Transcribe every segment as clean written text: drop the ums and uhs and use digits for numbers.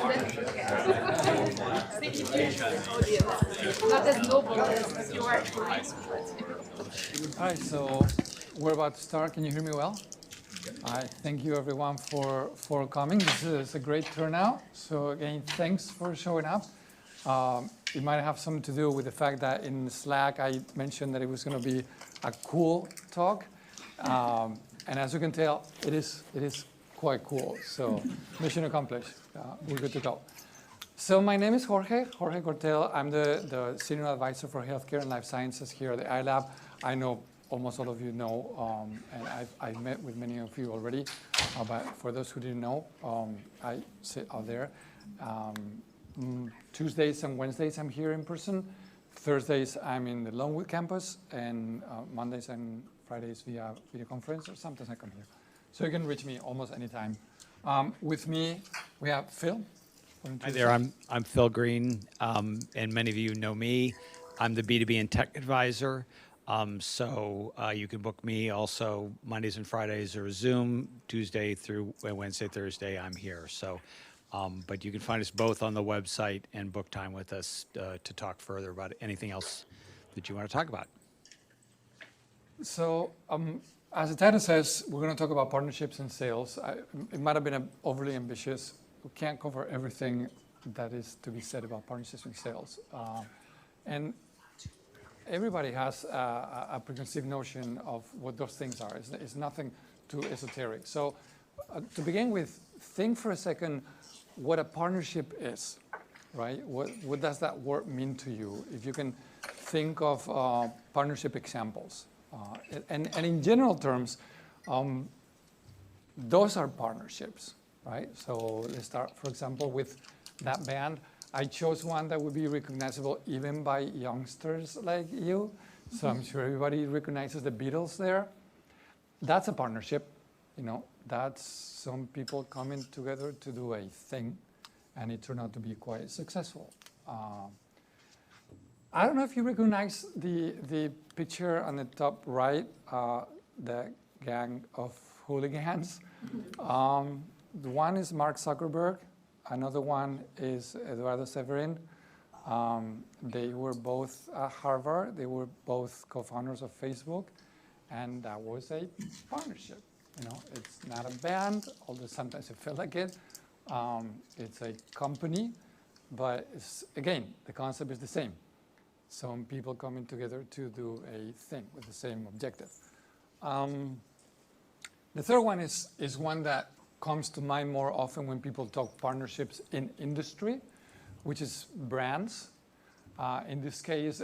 Not as noble as you are. All right, so we're about to start. Can you hear me well? All right, thank you everyone for coming. This is a great turnout. So again, thanks for showing up. It might have something to do with the fact that in Slack I mentioned that it was going to be a cool talk, and as you can tell, it is quite cool. So mission accomplished. We're good to go. So my name is Jorge Cortell. I'm the Senior Advisor for Healthcare and Life Sciences here at the iLab. I know almost all of you know, and I've met with many of you already. But for those who didn't know, I sit out there. Tuesdays and Wednesdays I'm here in person. Thursdays I'm in the Longwood campus, and Mondays and Fridays via video conference, or sometimes I come here. So you can reach me almost anytime. With me, we have Phil. Hi there, I'm Phil Green, and many of you know me. I'm the B2B and Tech Advisor, so you can book me also Mondays and Fridays or Zoom, Tuesday through Wednesday, Thursday, I'm here. So, but you can find us both on the website and book time with us to talk further about anything else that you want to talk about. So, as the title says, we're going to talk about partnerships and sales. It might have been overly ambitious. We can't cover everything that is to be said about partnerships and sales. And everybody has a preconceived notion of what those things are. It's nothing too esoteric. So to begin with, think for a second what a partnership is, right? What does that word mean to you? If you can think of partnership examples. And in general terms, those are partnerships. Right? So let's start, for example, with that band. I chose one that would be recognizable even by youngsters like you. So I'm sure everybody recognizes the Beatles there. That's a partnership. You know, that's some people coming together to do a thing, and it turned out to be quite successful. I don't know if you recognize the picture on the top right, the gang of hooligans. The one is Mark Zuckerberg. Another one is Eduardo Severin. They were both at Harvard. They were both co-founders of Facebook, and that was a partnership. You know, it's not a band, although sometimes it felt like it. It's a company, but again, the concept is the same. Some people coming together to do a thing with the same objective. The third one is one that comes to mind more often when people talk partnerships in industry, which is brands. In this case,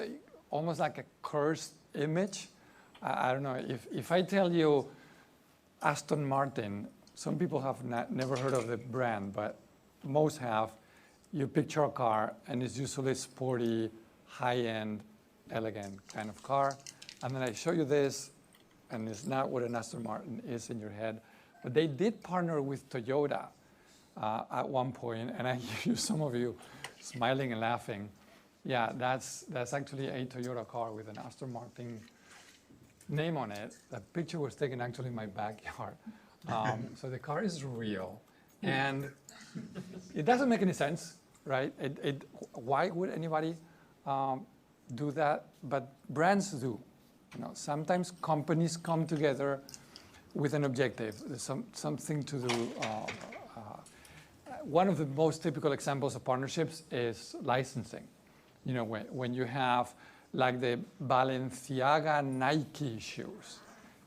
almost like a cursed image. I don't know, if I tell you Aston Martin, some people have never heard of the brand, but most have. You picture a car, and it's usually sporty, high-end, elegant kind of car. And then I show you this, and it's not what an Aston Martin is in your head. But they did partner with Toyota at one point, and I hear some of you smiling and laughing. Yeah, that's actually a Toyota car with an Aston Martin name on it. That picture was taken actually in my backyard. So the car is real, and it doesn't make any sense, right? Why would anybody do that? But brands do. You know, sometimes companies come together with an objective, something to do. One of the most typical examples of partnerships is licensing. You know, when you have like the Balenciaga Nike shoes.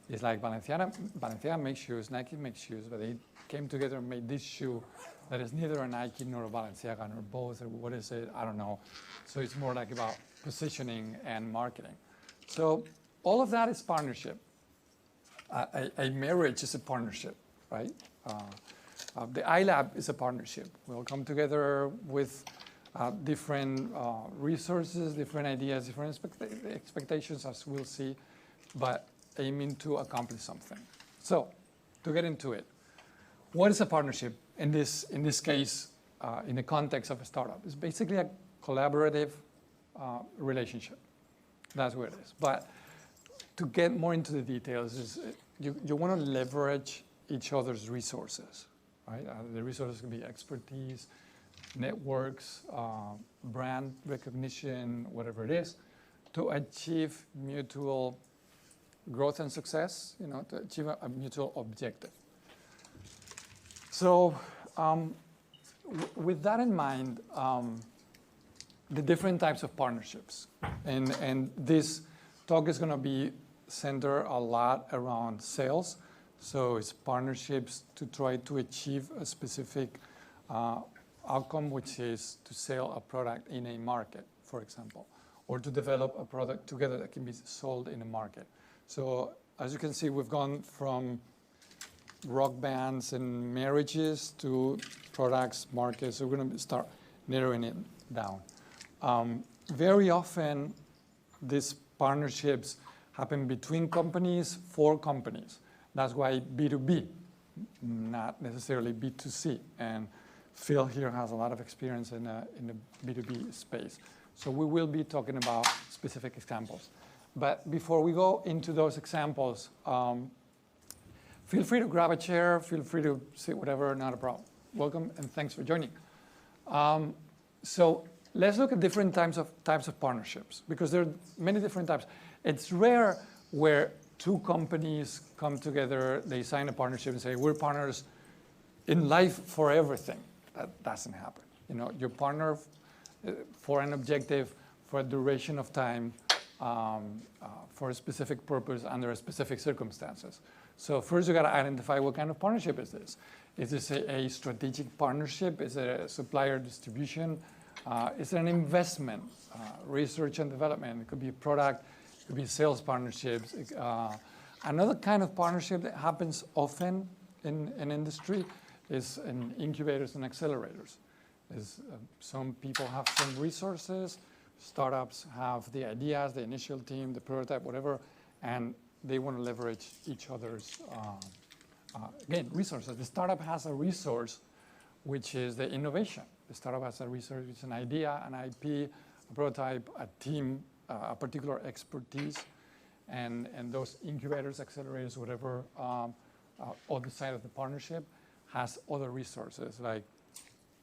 It's like Balenciaga makes shoes, Nike makes shoes, but they came together and made this shoe that is neither a Nike nor a Balenciaga nor both, or what is it? I don't know. So it's more like about positioning and marketing. So all of that is partnership. A marriage is a partnership, right? The iLab is a partnership. We'll come together with different resources, different ideas, different expectations, as we'll see, but aiming to accomplish something. So, to get into it, what is a partnership in this case, in the context of a startup? It's basically a collaborative relationship. That's what it is. But to get more into the details, you want to leverage each other's resources, right? The resources can be expertise, networks, brand recognition, whatever it is, to achieve mutual growth and success, to achieve a mutual objective. So with that in mind, the different types of partnerships, and this talk is going to be centered a lot around sales. So it's partnerships to try to achieve a specific outcome, which is to sell a product in a market, for example, or to develop a product together that can be sold in a market. So as you can see, we've gone from rock bands and marriages to products, markets. So we're going to start narrowing it down. Very often, these partnerships happen between companies, for companies. That's why B2B, not necessarily B2C. And Phil here has a lot of experience in the B2B space. So we will be talking about specific examples. But before we go into those examples, feel free to grab a chair, feel free to sit whatever, not a problem. Welcome and thanks for joining. So let's look at different types of partnerships, because there are many different types. It's rare where two companies come together, they sign a partnership and say, we're partners in life for everything. That doesn't happen. Your partner for an objective, for a duration of time, for a specific purpose under specific circumstances. So first you got to identify what kind of partnership is this. Is this a strategic partnership? Is it a supplier distribution? Is it an investment, research and development? It could be a product, it could be sales partnerships. Another kind of partnership that happens often in industry is in incubators and accelerators. Some people have some resources, startups have the ideas, the initial team, the prototype, whatever, and they want to leverage each other's, again, resources. The startup has a resource, which is the innovation. The startup has a resource, which is an idea, an IP, a prototype, a team, a particular expertise, and those incubators, accelerators, whatever, on the side of the partnership has other resources like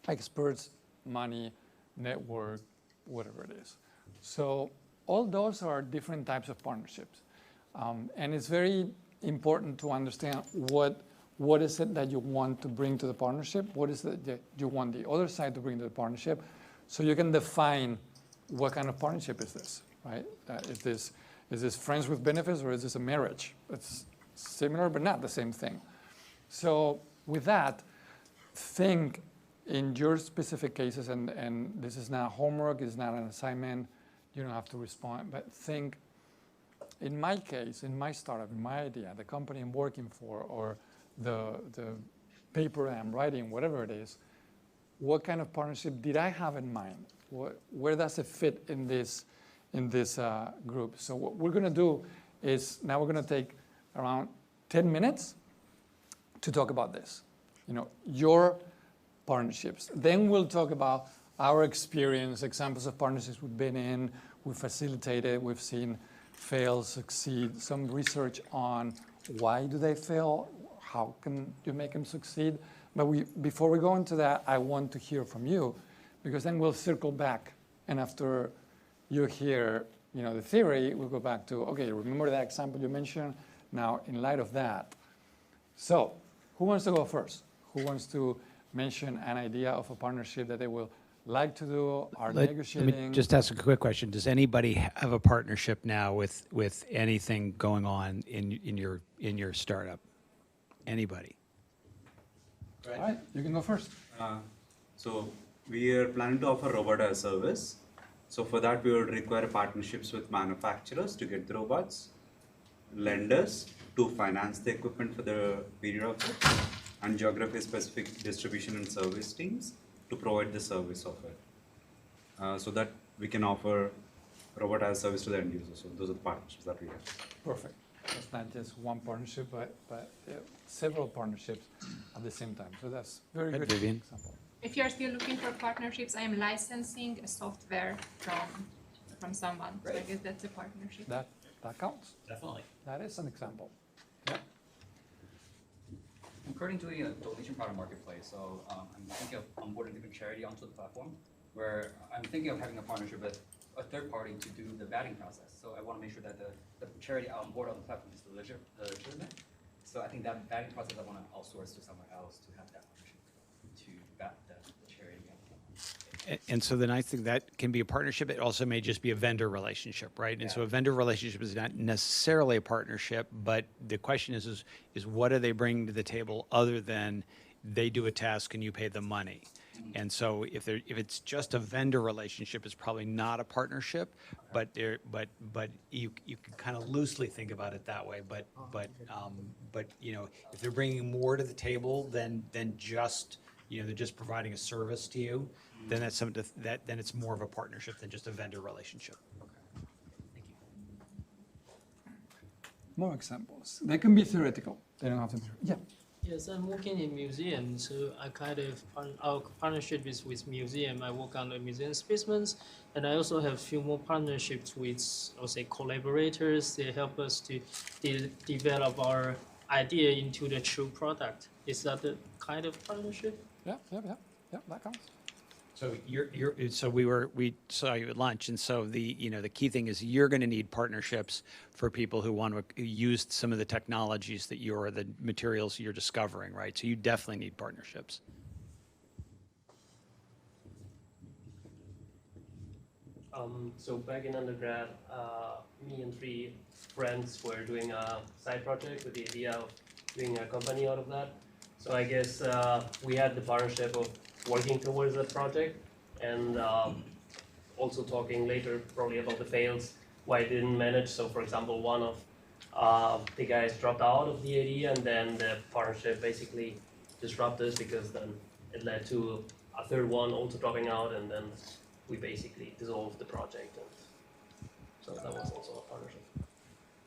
experts, money, network, whatever it is. So all those are different types of partnerships. And it's very important to understand what is it that you want to bring to the partnership, what is it that you want the other side to bring to the partnership, so you can define what kind of partnership is this, right? Is this friends with benefits or is this a marriage? It's similar but not the same thing. So with that, think in your specific cases, and this is not homework, it's not an assignment, you don't have to respond, but think, in my case, in my startup, in my idea, the company I'm working for, or the paper I'm writing, whatever it is, what kind of partnership did I have in mind? Where does it fit in this group? So what we're going to do is now we're going to take around 10 minutes to talk about this. Your partnerships. Then we'll talk about our experience, examples of partnerships we've been in, we've facilitated, we've seen fail, succeed, some research on why do they fail, how can you make them succeed. But before we go into that, I want to hear from you, because then we'll circle back. And after you hear the theory, we'll go back to, okay, remember that example you mentioned? Now, in light of that, so who wants to go first? Who wants to mention an idea of a partnership that they will like to do, are negotiating? Let me just ask a quick question. Does anybody have a partnership now with anything going on in your startup? Anybody? All right, you can go first. So we are planning to offer robot as a service. So for that, we would require partnerships with manufacturers to get the robots, lenders to finance the equipment for the period of it, and geography-specific distribution and service teams to provide the service of it, so that we can offer robot as a service to the end user. So those are the partnerships that we have. Perfect. It's not just one partnership, but several partnerships at the same time. So that's very good Vivian. example. If you're still looking for partnerships, I am licensing a software from someone. So I guess that's a partnership. That counts. Definitely. That is an example. Yeah. I'm currently doing a donation product marketplace, so I'm thinking of onboarding different charity onto the platform, where I'm thinking of having a partnership with a third party to do the vetting process. So I want to make sure that the charity on board on the platform is legitimate. So I think that vetting process I want to outsource to somewhere else to have that partnership to vet the charity. And so the nice thing, that can be a partnership. It also may just be a vendor relationship, right? And so a vendor relationship is not necessarily a partnership, but the question is what are they bringing to the table other than they do a task and you pay them money? And so if it's just a vendor relationship, it's probably not a partnership, but you can kind of loosely think about it that way. But you know, if they're bringing more to the table than just, you know, they're just providing a service to you, then that's something then it's more of a partnership than just a vendor relationship. Okay. Thank you. More examples. They can be theoretical. They don't have to be. Yeah. Yes, I'm working in museum, so I kind of our partnership is with museum. I work on the museum specimens, and I also have a few more partnerships with, I would say, collaborators. They help us to develop our idea into the true product. Is that the kind of partnership? Yeah, that counts. So we saw you at lunch, and so the key thing is you're going to need partnerships for people who want to use some of the technologies the materials you're discovering, right? So you definitely need partnerships. So back in undergrad, me and 3 friends were doing a side project with the idea of doing a company out of that. So I guess we had the partnership of working towards that project, and also talking later probably about the fails, why it didn't manage. So for example, one of the guys dropped out of the idea, and then the partnership basically disrupted because then it led to a third one also dropping out, and then we basically dissolved the project. And so that was also a partnership.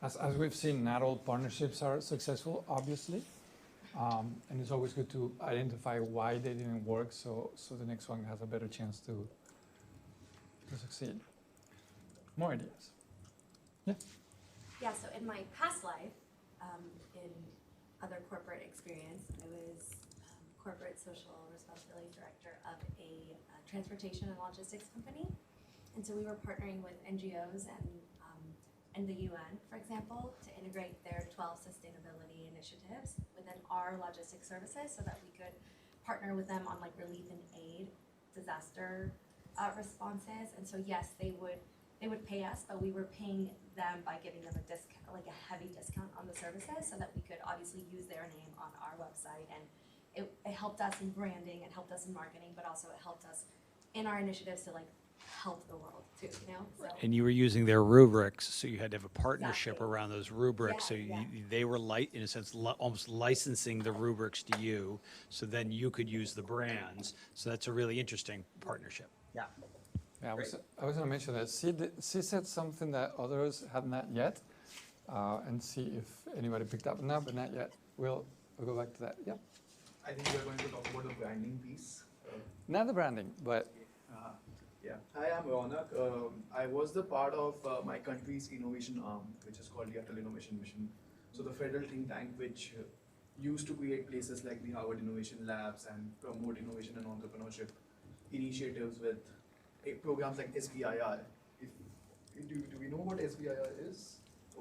As we've seen, not all partnerships are successful, obviously. And it's always good to identify why they didn't work, so the next one has a better chance to succeed. More ideas? Yeah. Yeah. So in my past life, in other corporate experience, I was corporate social responsibility director of a transportation and logistics company, and so we were partnering with NGOs and the UN, for example, to integrate their 12 sustainability initiatives within our logistics services so that we could partner with them on like relief and aid, disaster responses. And so yes, they would pay us, but we were paying them by giving them a discount, like a heavy discount on the services so that we could obviously use their name on our website. And it helped us in branding, it helped us in marketing, but also it helped us in our initiatives to like help the world too, you know? So. And you were using their rubrics, so you had to have a partnership Exactly. around those rubrics. Yeah, So yeah. they were in a sense, almost licensing the rubrics to you, so then you could use the brands. So that's a really interesting partnership. Yeah. Yeah, I was going to mention that. She said something that others have not yet, and see if anybody picked up. No, but not yet. We'll go back to that. Yeah. I think we're going to talk about the branding piece. Not the branding, but Yeah. Hi, I'm Ronak. I was the part of my country's innovation arm, which is called the Atal Innovation Mission. So the federal think tank, which used to create places like the Harvard Innovation Labs and promote innovation and entrepreneurship initiatives with programs like SBIR. Do we know what SBIR is?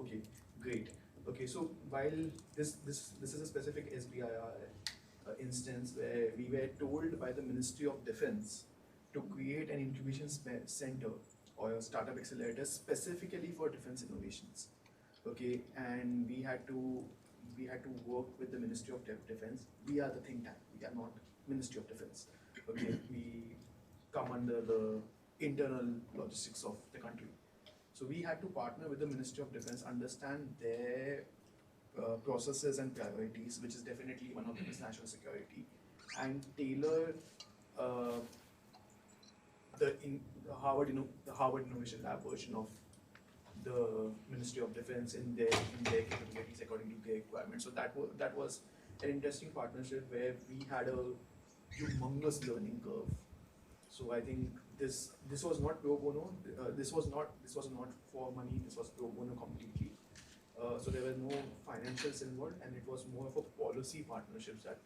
Okay, great. Okay, so while this is a specific SBIR instance where we were told by the Ministry of Defense to create an incubation center or a startup accelerator specifically for defense innovations. Okay, and we had to work with the Ministry of Defense. We are the think tank. We are not Ministry of Defense. Okay, we come under the internal logistics of the country. So we had to partner with the Ministry of Defense, understand their processes and priorities, which is definitely one of them is national security, and tailor the Harvard Innovation Lab version of the Ministry of Defense in their capabilities according to their requirements. So that was an interesting partnership where we had a humongous learning curve. So I think this was not pro bono. This was not for money. This was pro bono completely. So there were no financials involved, and it was more of a policy partnerships that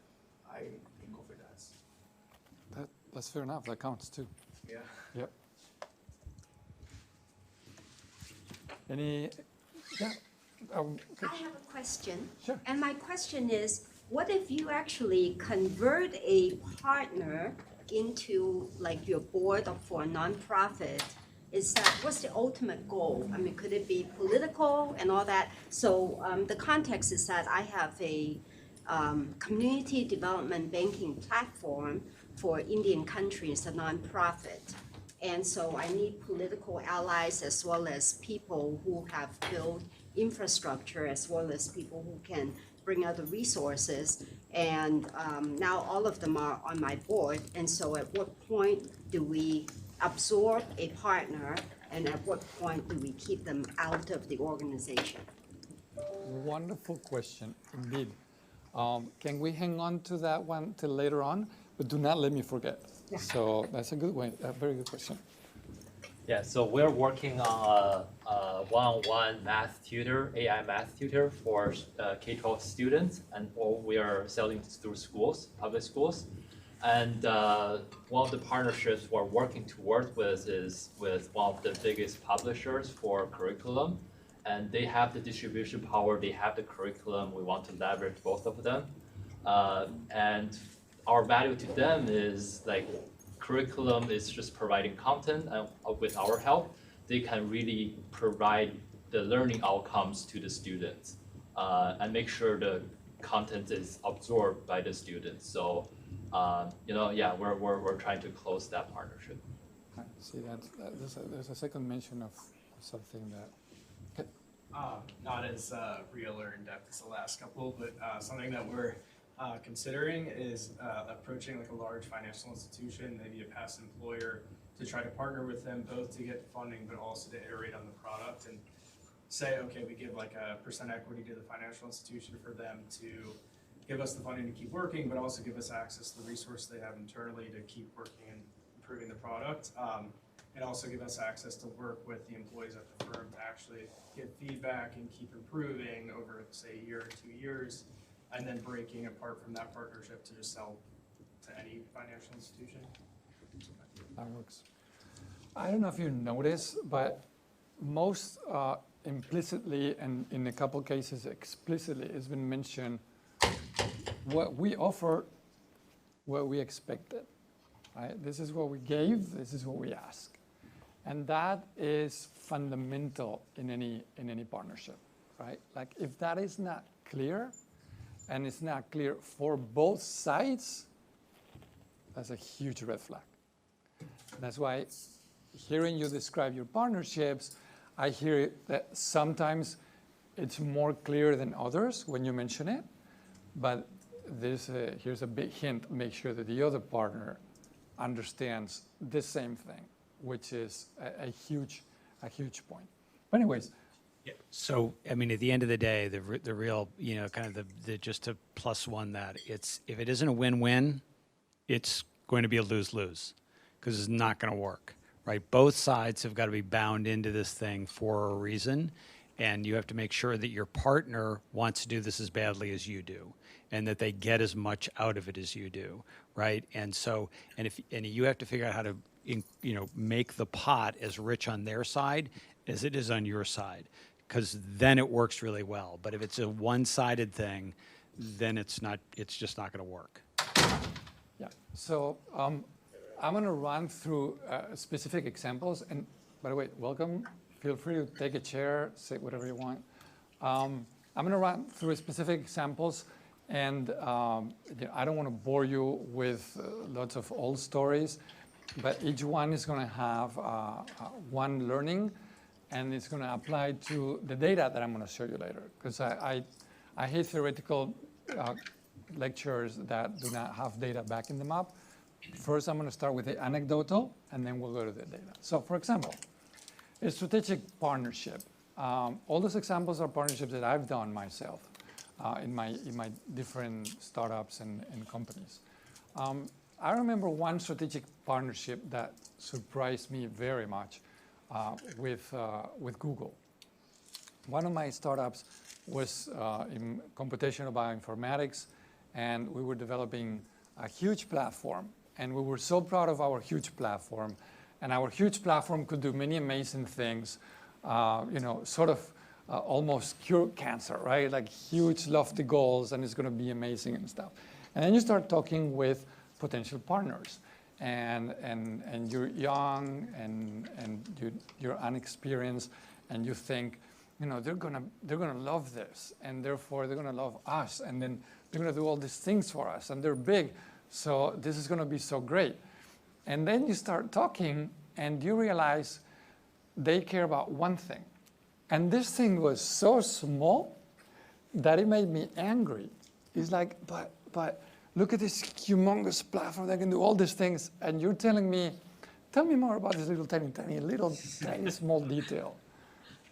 I think of it as. That's fair enough. That counts too. Yeah. Yep. Any? Yeah. Okay. I have a question. Sure. And my question is, what if you actually convert a partner into like your board for a nonprofit? What's the ultimate goal? I mean, could it be political and all that? So the context is that I have a community development banking platform for Indian countries, a nonprofit. And so I need political allies as well as people who have built infrastructure, as well as people who can bring other resources. And now all of them are on my board. And so at what point do we absorb a partner, and at what point do we keep them out of the organization? Wonderful question, indeed. Can we hang on to that one till later on? But do not let me forget. Yeah. So that's a good one, a very good question. Yeah, so we're working on a one-on-one math tutor, AI math tutor for K-12 students, and all we are selling through schools, public schools. And one of the partnerships we're working towards with is with one of the biggest publishers for curriculum. And they have the distribution power, they have the curriculum, we want to leverage both of them. And our value to them is like curriculum is just providing content, and with our help, they can really provide the learning outcomes to the students and make sure the content is absorbed by the students. So, yeah, we're trying to close that partnership. I see that there's a second mention of something that. Okay. Not as real or in-depth as the last couple, but something that we're considering is approaching like a large financial institution, maybe a past employer, to try to partner with them both to get funding, but also to iterate on the product and say, okay, we give like a % equity to the financial institution for them to give us the funding to keep working, but also give us access to the resource they have internally to keep working and improving the product. And also give us access to work with the employees at the firm to actually get feedback and keep improving over, say, a year or 2 years, and then breaking apart from that partnership to just sell to any financial institution. That works. I don't know if you noticed, but most implicitly and in a couple cases explicitly it's been mentioned what we offer, what we expected. Right? This is what we gave, this is what we ask. And that is fundamental in any partnership, right? Like if that is not clear, and it's not clear for both sides, that's a huge red flag. That's why hearing you describe your partnerships, I hear that sometimes it's more clear than others when you mention it, but here's a big hint, make sure that the other partner understands the same thing, which is a huge point. But anyways. Yeah. So, I mean, at the end of the day, the real, kind of the just to plus one that, if it isn't a win-win, it's going to be a lose-lose because it's not going to work, right? Both sides have got to be bound into this thing for a reason, and you have to make sure that your partner wants to do this as badly as you do, and that they get as much out of it as you do, right? And so, and you have to figure out how to, make the pot as rich on their side as it is on your side, because then it works really well. But if it's a one-sided thing, then it's just not going to work. Yeah. So I'm going to run through specific examples. And by the way, welcome. Feel free to take a chair, say whatever you want. I'm going to run through specific examples, and I don't want to bore you with lots of old stories, but each one is going to have one learning, and it's going to apply to the data that I'm going to show you later. Because I hate theoretical lectures that do not have data backing them up. First, I'm going to start with the anecdotal, and then we'll go to the data. So, for example, a strategic partnership. All those examples are partnerships that I've done myself in my different startups and companies. I remember one strategic partnership that surprised me very much with Google. One of my startups was in computational bioinformatics, and we were developing a huge platform. And we were so proud of our huge platform. And our huge platform could do many amazing things, sort of almost cure cancer, right? Like huge, lofty goals, and it's going to be amazing and stuff. And then you start talking with potential partners. And you're young, and you're unexperienced, and you think, they're gonna love this, and therefore they're gonna love us, and then they're gonna do all these things for us, and they're big, so this is gonna be so great. And then you start talking, and you realize they care about one thing. And this thing was so small that it made me angry. It's like, but look at this humongous platform that can do all these things, and you're telling me, tell me more about this little tiny small detail.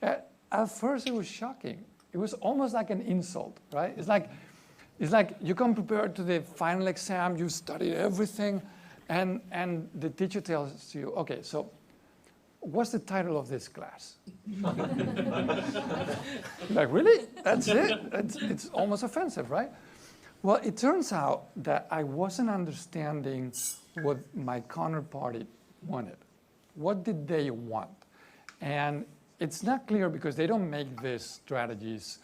At first, it was shocking. It was almost like an insult, right? It's like you come prepared to the final exam, you studied everything, and the teacher tells you, okay, so what's the title of this class? Like, really? That's it? It's almost offensive, right? Well, it turns out that I wasn't understanding what my counterparty wanted. What did they want? And it's not clear because they don't make these strategies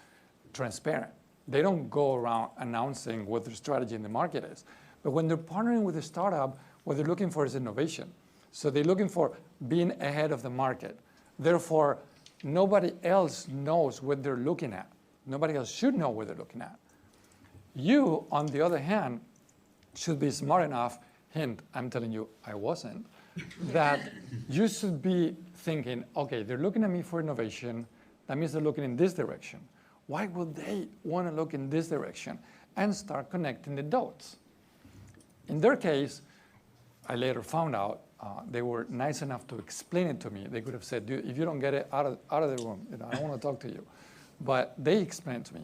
transparent. They don't go around announcing what their strategy in the market is. But when they're partnering with a startup, what they're looking for is innovation. So they're looking for being ahead of the market. Therefore, nobody else knows what they're looking at. Nobody else should know what they're looking at. You, on the other hand, should be smart enough, hint, I'm telling you, I wasn't, that you should be thinking, okay, they're looking at me for innovation. That means they're looking in this direction. Why would they want to look in this direction? And start connecting the dots. In their case, I later found out they were nice enough to explain it to me. They could have said, dude, if you don't get it, out of the room. I don't want to talk to you. But they explained it to me.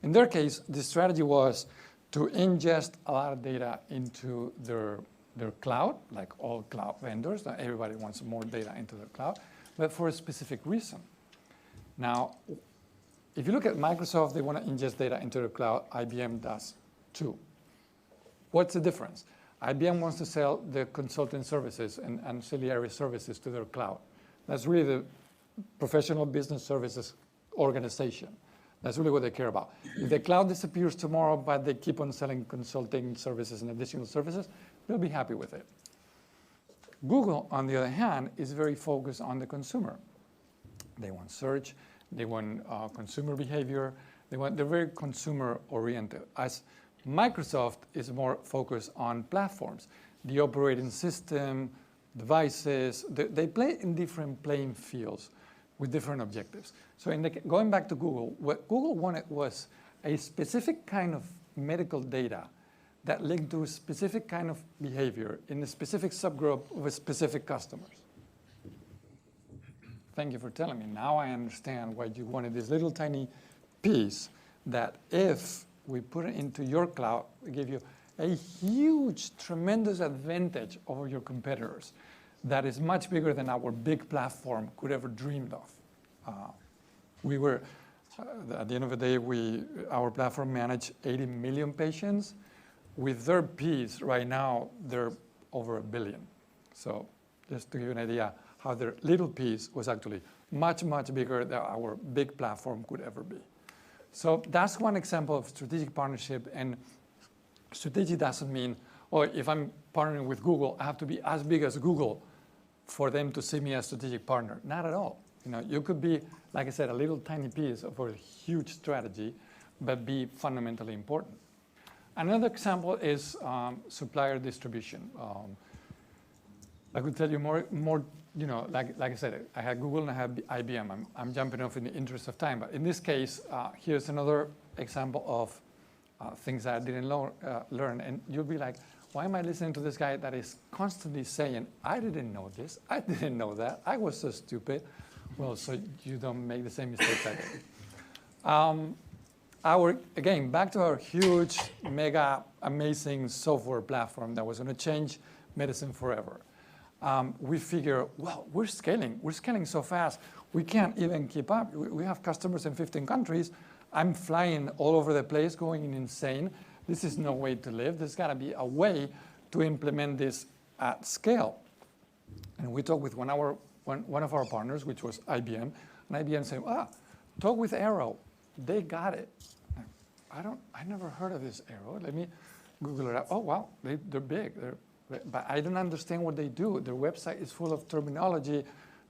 In their case, the strategy was to ingest a lot of data into their cloud, like all cloud vendors. Everybody wants more data into their cloud, but for a specific reason. Now, if you look at Microsoft, they want to ingest data into their cloud. IBM does too. What's the difference? IBM wants to sell the consulting services and ancillary services to their cloud. That's really the professional business services organization. That's really what they care about. If the cloud disappears tomorrow, but they keep on selling consulting services and additional services, they'll be happy with it. Google, on the other hand, is very focused on the consumer. They want search, they want consumer behavior, they're very consumer-oriented. As Microsoft is more focused on platforms, the operating system, devices, they play in different playing fields with different objectives. So going back to Google, what Google wanted was a specific kind of medical data that linked to a specific kind of behavior in a specific subgroup of specific customers. Thank you for telling me. Now I understand why you wanted this little tiny piece that if we put it into your cloud, we give you a huge, tremendous advantage over your competitors that is much bigger than our big platform could ever dreamed of. We were, at the end of the day, our platform managed 80 million patients. With their piece right now, they're over 1 billion. So just to give you an idea how their little piece was actually much, much bigger than our big platform could ever be. So that's one example of strategic partnership. And strategy doesn't mean, oh, if I'm partnering with Google, I have to be as big as Google for them to see me as a strategic partner. Not at all. You could be, like I said, a little tiny piece of a huge strategy, but be fundamentally important. Another example is supplier distribution. I could tell you more. Like I said, I had Google and I had IBM. I'm jumping off in the interest of time, but in this case, here's another example of things that I didn't learn. And you'll be like, why am I listening to this guy that is constantly saying, I didn't know this, I didn't know that, I was so stupid. Well, so you don't make the same mistakes I did. Again, back to our huge, mega, amazing software platform that was going to change medicine forever. we figure, well, we're scaling so fast, we can't even keep up. We have customers in 15 countries. I'm flying all over the place, going insane. This is no way to live. There's gotta be a way to implement this at scale. And we talked with one of our partners, which was IBM, and IBM said, talk with Arrow. They got it. I never heard of this Arrow. Let me Google it up. Oh, wow, they're big. But I don't understand what they do. Their website is full of terminology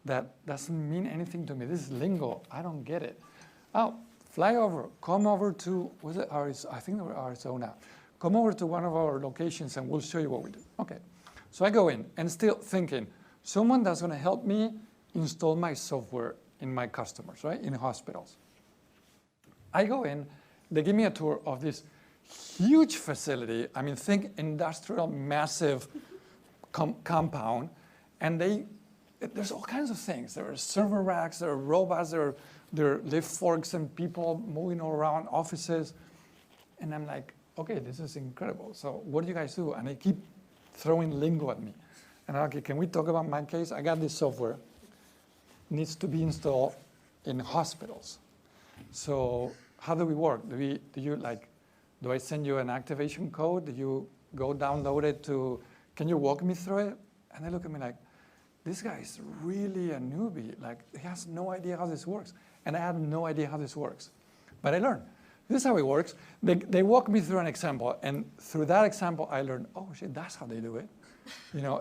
that doesn't mean anything to me. This is lingo. I don't get it. Oh, fly over. Come over to, was it Arizona? I think they were Arizona. Come over to one of our locations and we'll show you what we do. Okay. So I go in and still thinking, someone that's going to help me install my software in my customers, right, in hospitals. I go in, they give me a tour of this huge facility. I mean, think industrial, massive compound, and there's all kinds of things. There are server racks, there are robots, there are lift forks and people moving all around offices. And I'm like, okay, this is incredible. So what do you guys do? And they keep throwing lingo at me. And I'm like, okay, can we talk about my case? I got this software. It needs to be installed in hospitals. So how do we work? Do I send you an activation code? Do you go download it can you walk me through it? And they look at me like, this guy is really a newbie. Like, he has no idea how this works. And I had no idea how this works. But I learned. This is how it works. They walk me through an example. And through that example, I learned, oh, shit, that's how they do it.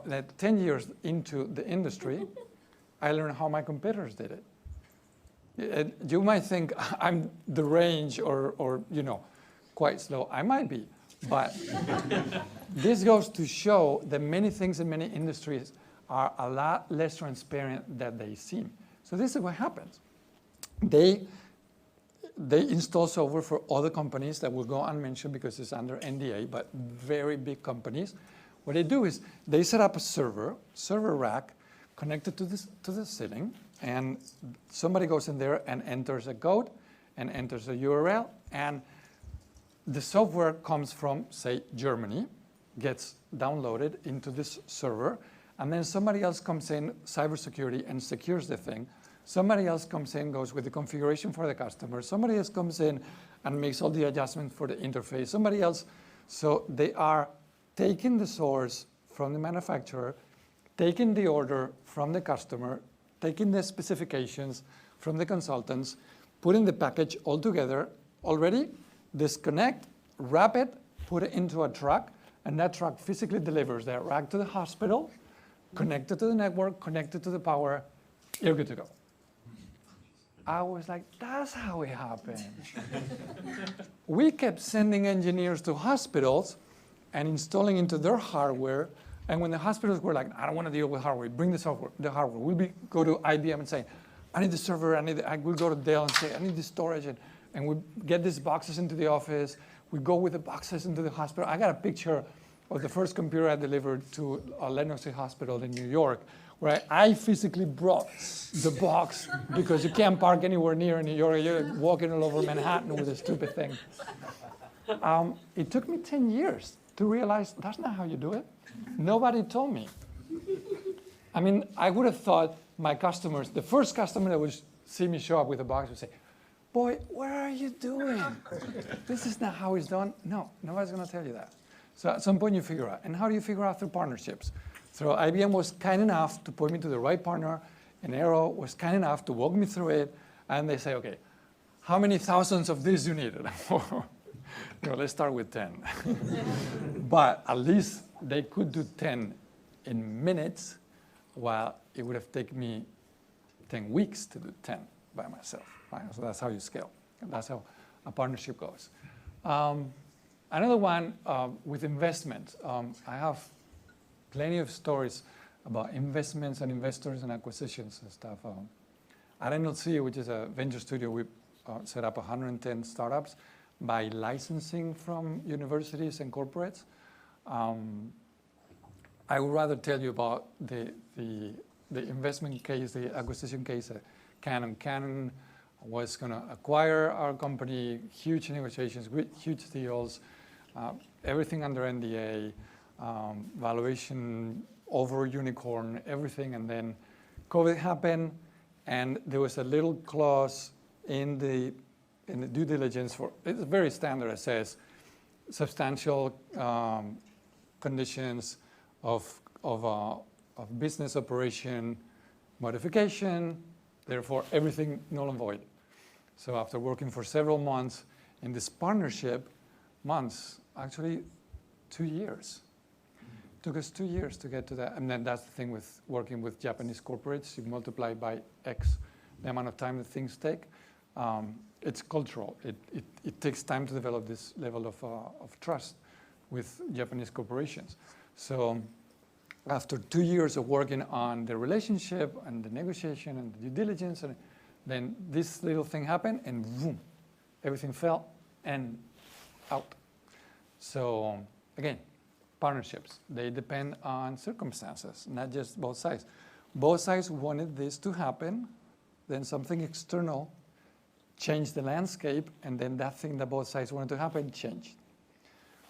That 10 years into the industry, I learned how my competitors did it. You might think I'm deranged or quite slow. I might be. But this goes to show that many things in many industries are a lot less transparent than they seem. So this is what happens. They install software for other companies that will go unmentioned because it's under NDA, but very big companies. What they do is they set up a server rack connected to the ceiling, and somebody goes in there and enters a code and enters a URL, and the software comes from, say, Germany, gets downloaded into this server, and then somebody else comes in, cybersecurity, and secures the thing. Somebody else comes in, goes with the configuration for the customer. Somebody else comes in and makes all the adjustments for the interface. Somebody else, so they are taking the source from the manufacturer, taking the order from the customer, taking the specifications from the consultants, putting the package all together, already disconnect, wrap it, put it into a truck, and that truck physically delivers that rack to the hospital, connected to the network, connected to the power, you're good to go. I was like, that's how it happened. We kept sending engineers to hospitals and installing into their hardware, and when the hospitals were like, I don't want to deal with hardware, bring the hardware. We'll go to IBM and say, I need the server, we'll go to Dell and say, I need the storage, and we get these boxes into the office. We go with the boxes into the hospital. I got a picture of the first computer I delivered to a Lenox Hospital in New York, where I physically brought the box because you can't park anywhere near in New York. You're walking all over Manhattan with a stupid thing. It took me 10 years to realize that's not how you do it. Nobody told me. I mean, I would have thought my customers, the first customer that would see me show up with a box would say, boy, what are you doing? This is not how it's done. No, nobody's going to tell you that. So at some point you figure out. And how do you figure out through partnerships? So IBM was kind enough to point me to the right partner, and Arrow was kind enough to walk me through it, and they say, okay, how many thousands of these you need? Let's start with 10. But at least they could do 10 in minutes, while it would have taken me 10 weeks to do 10 by myself. Right? So that's how you scale. And that's how a partnership goes. Another one with investment. I have plenty of stories about investments and investors and acquisitions and stuff. At NLC, which is a venture studio, we set up 110 startups by licensing from universities and corporates. I would rather tell you about the investment case, the acquisition case at Canon. Canon was going to acquire our company, huge negotiations, huge deals, everything under NDA, valuation over unicorn, everything, and then COVID happened, and there was a little clause in the due diligence for, it's very standard, it says substantial conditions of business operation modification, therefore everything null and void. So after working for several months in this partnership, actually 2 years. It took us 2 years to get to that. And then that's the thing with working with Japanese corporates. You multiply by X the amount of time that things take. It's cultural. It takes time to develop this level of trust with Japanese corporations. So after 2 years of working on the relationship and the negotiation and the due diligence, and then this little thing happened, and boom, everything fell and out. So again, partnerships, they depend on circumstances, not just both sides. Both sides wanted this to happen, then something external changed the landscape, and then that thing that both sides wanted to happen changed.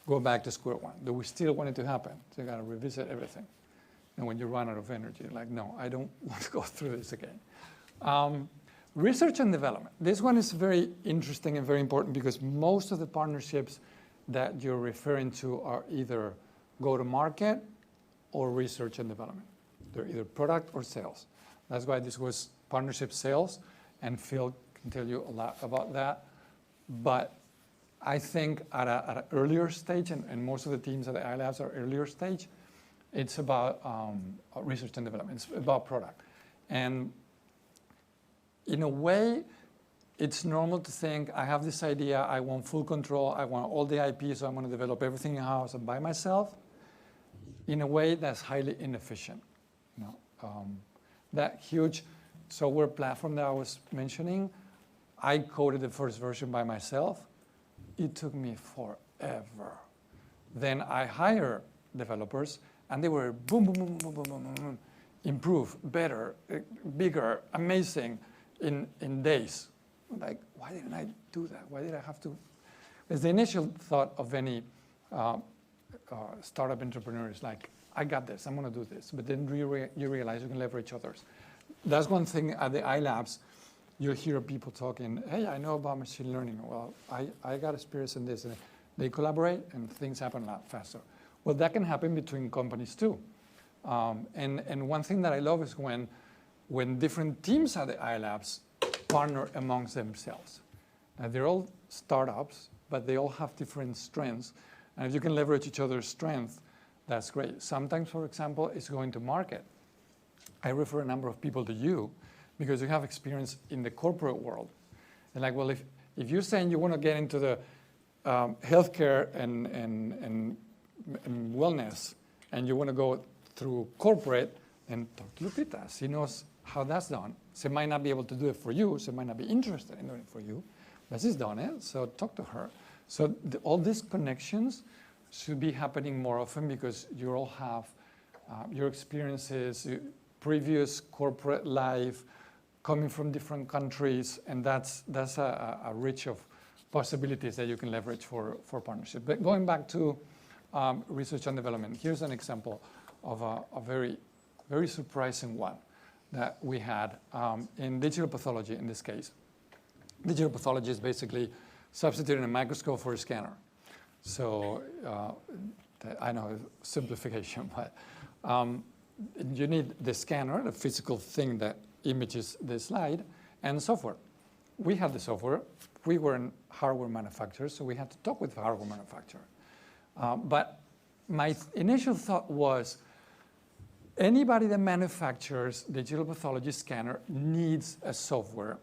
Go back to square one. Do we still want it to happen? So you got to revisit everything. And when you run out of energy, like, no, I don't want to go through this again. Research and development. This one is very interesting and very important because most of the partnerships that you're referring to are either go-to-market or research and development. They're either product or sales. That's why this was partnership sales, and Phil can tell you a lot about that. But I think at an earlier stage, and most of the teams at the iLabs are earlier stage, it's about research and development. It's about product. And in a way, it's normal to think, I have this idea, I want full control, I want all the IP, so I'm going to develop everything in-house and by myself. In a way, that's highly inefficient. You know, that huge software platform that I was mentioning, I coded the first version by myself. It took me forever. Then I hired developers, and they were boom, boom, boom, boom, boom, boom, boom, improve, better, bigger, amazing in days. Like, why didn't I do that? Why did I have to? It's the initial thought of any startup entrepreneur is like, I got this, I'm going to do this. But then you realize you can leverage others. That's one thing at the iLabs. You hear people talking, hey, I know about machine learning. Well, I got experience in this. And they collaborate, and things happen a lot faster. Well, that can happen between companies, too. And one thing that I love is when different teams at the iLabs partner amongst themselves. Now, they're all startups, but they all have different strengths. And if you can leverage each other's strengths, that's great. Sometimes, for example, it's going to market. I refer a number of people to you because you have experience in the corporate world. And like, well, if you're saying you want to get into the healthcare and wellness, and you want to go through corporate, then talk to Lupita. She knows how that's done. She might not be able to do it for you. She might not be interested in doing it for you, but she's done it, so talk to her. So all these connections should be happening more often because you all have your experiences, previous corporate life, coming from different countries, and that's a reach of possibilities that you can leverage for partnership. But going back to research and development, here's an example of a very, very surprising one that we had in digital pathology in this case. Digital pathology is basically substituting a microscope for a scanner. So I know simplification, but you need the scanner, the physical thing that images the slide, and software. We had the software. We weren't hardware manufacturers, so we had to talk with the hardware manufacturer. But my initial thought was, anybody that manufactures digital pathology scanner needs a software.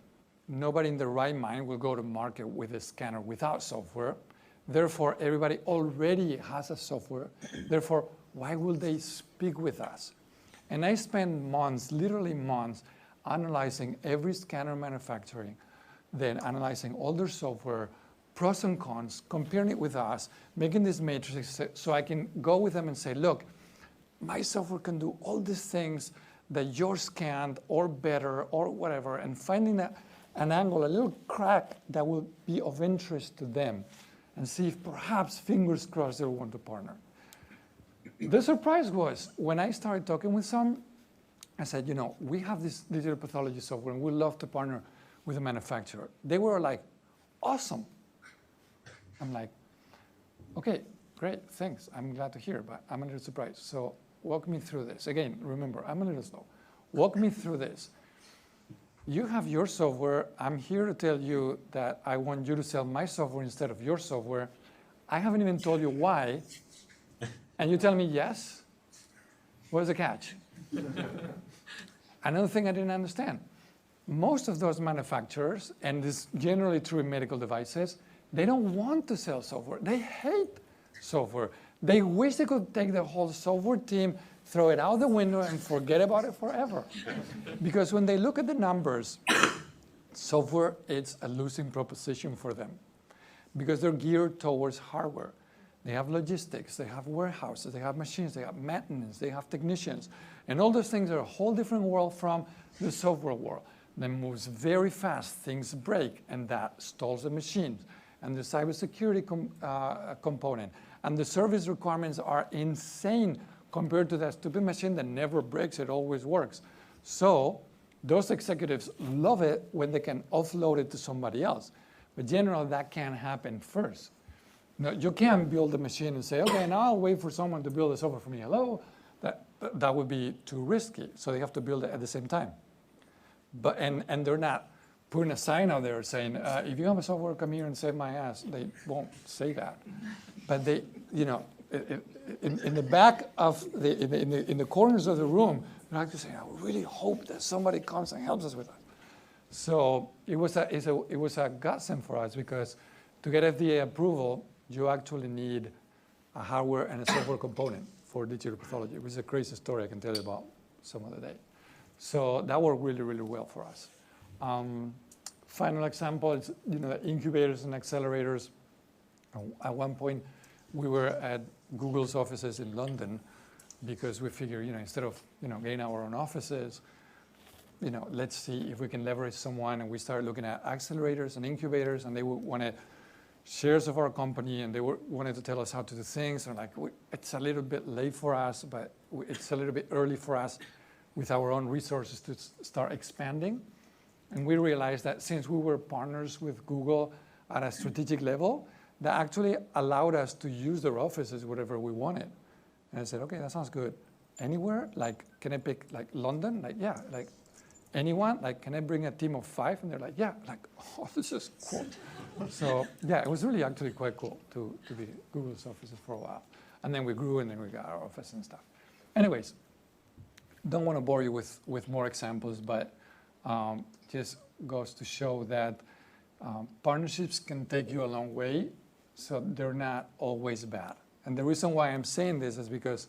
Nobody in their right mind will go to market with a scanner without software. Therefore, everybody already has a software. Therefore, why will they speak with us? And I spent months, literally months, analyzing every scanner manufacturing, then analyzing all their software, pros and cons, comparing it with us, making this matrix so I can go with them and say, look, my software can do all these things that yours can't, or better, or whatever, and finding an angle, a little crack that will be of interest to them, and see if perhaps, fingers crossed, they want to partner. The surprise was when I started talking with some, I said, we have this digital pathology software and we love to partner with a manufacturer. They were like, awesome. I'm like, okay, great, thanks. I'm glad to hear, but I'm a little surprised. So walk me through this. Again, remember, I'm a little slow. Walk me through this. You have your software. I'm here to tell you that I want you to sell my software instead of your software. I haven't even told you why. And you tell me yes? What's the catch? Another thing I didn't understand. Most of those manufacturers, and this is generally true in medical devices, they don't want to sell software. They hate software. They wish they could take the whole software team, throw it out the window, and forget about it forever. Because when they look at the numbers, software is a losing proposition for them because they're geared towards hardware. They have logistics, they have warehouses, they have machines, they have maintenance, they have technicians. And all those things are a whole different world from the software world that moves very fast. Things break, and that stalls the machines. And the cybersecurity component. And the service requirements are insane compared to that stupid machine that never breaks, it always works. So those executives love it when they can offload it to somebody else. But generally, that can't happen first. No, you can't build a machine and say, okay, now I'll wait for someone to build the software for me. Hello? That would be too risky. So they have to build it at the same time. And they're not putting a sign out there saying, if you have a software, come here and save my ass. They won't say that. But they, in the back of in the corners of the room, they're actually saying, I really hope that somebody comes and helps us with that. So it was a godsend for us because to get FDA approval, you actually need a hardware and a software component for digital pathology, which is a crazy story I can tell you about some other day. So that worked really, really well for us. Final example is the incubators and accelerators. At one point, we were at Google's offices in London because we figured, instead of getting our own offices, let's see if we can leverage someone. And we started looking at accelerators and incubators, and they wanted shares of our company, and they wanted to tell us how to do things. And it's a little bit late for us, but it's a little bit early for us with our own resources to start expanding. And we realized that since we were partners with Google at a strategic level, that actually allowed us to use their offices wherever we wanted. And I said, okay, that sounds good. Anywhere? Can I pick London? Yeah, anyone? Can I bring a team of 5? And they're like, yeah, oh, this is cool. So yeah, it was really actually quite cool to be Google's offices for a while. And then we grew, and then we got our office and stuff. Anyways, don't want to bore you with more examples, but just goes to show that partnerships can take you a long way, so they're not always bad. And the reason why I'm saying this is because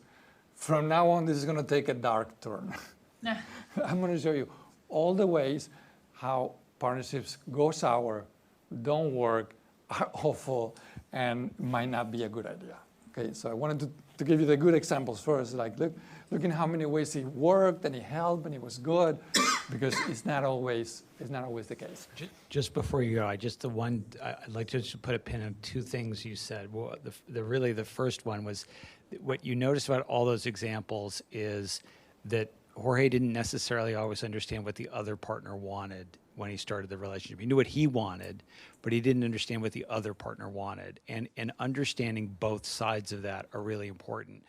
from now on, this is going to take a dark turn. I'm going to show you all the ways how partnerships go sour, don't work, are awful, and might not be a good idea. Okay, so I wanted to give you the good examples first. Look in how many ways it worked and it helped and it was good, because it's not always the case. Just before you go, I'd like to just put a pin on 2 things you said. Well, the first one was what you noticed about all those examples is that Jorge didn't necessarily always understand what the other partner wanted when he started the relationship. He knew what he wanted, but he didn't understand what the other partner wanted. And understanding both sides of that are really important.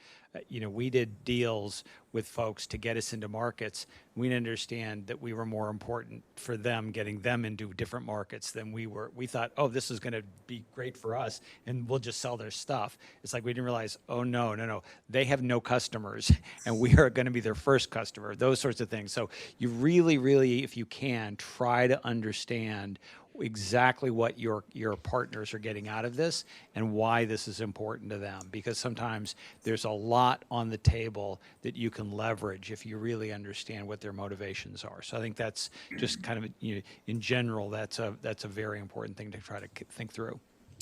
We did deals with folks to get us into markets. We didn't understand that we were more important for them, getting them into different markets than we were. We thought, oh, this is going to be great for us, and we'll just sell their stuff. It's like we didn't realize, oh, no. They have no customers, and we are going to be their first customer, those sorts of things. So you really, really, if you can, try to understand exactly what your partners are getting out of this and why this is important to them, because sometimes there's a lot on the table that you can leverage if you really understand what their motivations are. So I think that's just kind of, in general, that's a very important thing to try to think through.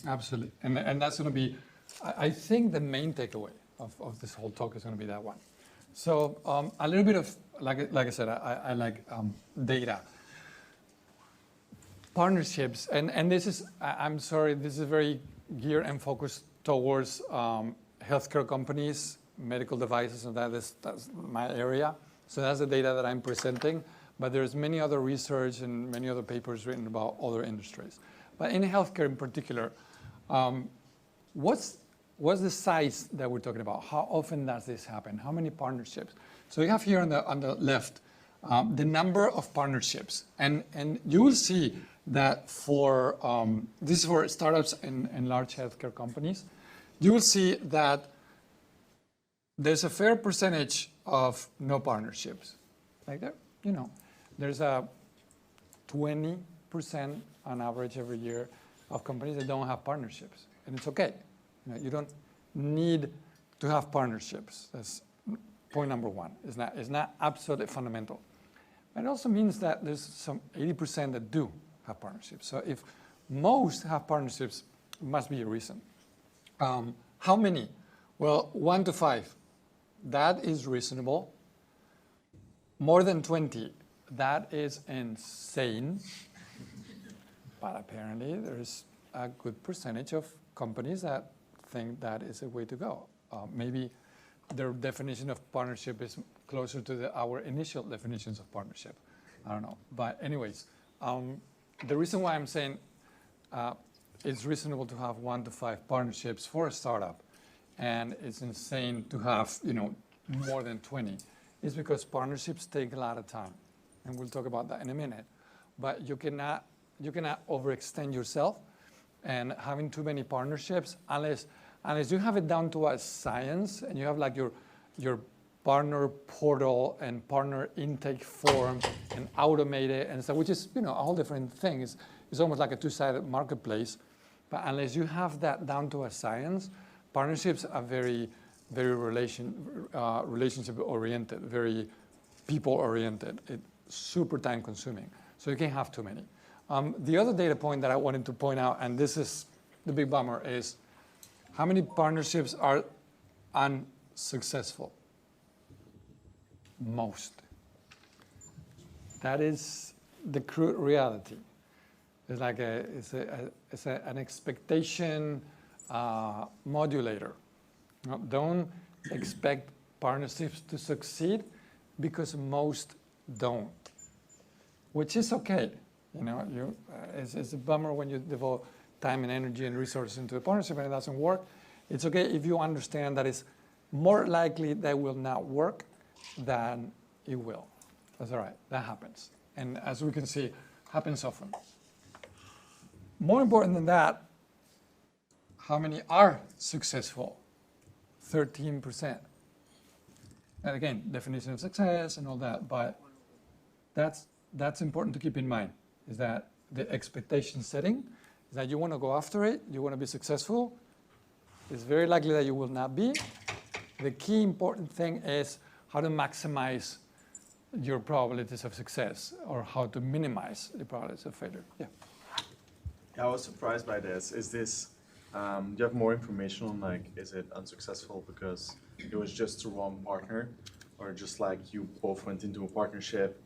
Absolutely, and that's going to be, I think the main takeaway of this whole talk is going to be that one. So a little bit of, like I said, I like data. Partnerships, and this is, I'm sorry, this is very geared and focused towards healthcare companies medical devices, and that's my area. So that's the data that I'm presenting. But there's many other research and many other papers written about other industries. But in healthcare in particular, what's the size that we're talking about? How often does this happen? How many partnerships? So you have here on the left the number of partnerships, and you will see that for this is for startups and large healthcare companies. You will see that there's a fair percentage of no partnerships. Like there, there's a 20% on average every year of companies that don't have partnerships, and it's okay. You don't need to have partnerships. That's point number one. It's not absolutely fundamental. But it also means that there's some 80% that do have partnerships. So if most have partnerships, it must be a reason. How many? Well, 1 to 5. That is reasonable. More than 20. That is insane. But apparently there's a good percentage of companies that think that is a way to go. Maybe their definition of partnership is closer to our initial definitions of partnership. I don't know. But anyways, the reason why I'm saying it's reasonable to have 1 to 5 partnerships for a startup, and it's insane to have more than 20, is because partnerships take a lot of time, and we'll talk about that in a minute. But you cannot overextend yourself, and having too many partnerships, unless you have it down to a science, and you have like your partner portal and partner intake form and automate it and stuff, which is a whole different thing. It's almost like a two-sided marketplace. But unless you have that down to a science, partnerships are very, very relationship oriented, very people oriented. It's super time consuming. So you can't have too many. The other data point that I wanted to point out, and this is the big bummer, is how many partnerships are unsuccessful? Most. That is the crude reality. It's like an expectation modulator. Don't expect partnerships to succeed because most don't, which is okay. It's a bummer when you devote time and energy and resources into a partnership and it doesn't work. It's okay if you understand that it's more likely that it will not work than it will. That's all right. That happens. And as we can see, happens often. More important than that, how many are successful? 13%. And again, definition of success and all that, but that's important to keep in mind, is that the expectation setting is that you want to go after it, you want to be successful. It's very likely that you will not be. The key important thing is how to maximize your probabilities of success or how to minimize the probabilities of failure. Yeah. I was surprised by this. Is this, do you have more information on is it unsuccessful because it was just the wrong partner, or just like you both went into a partnership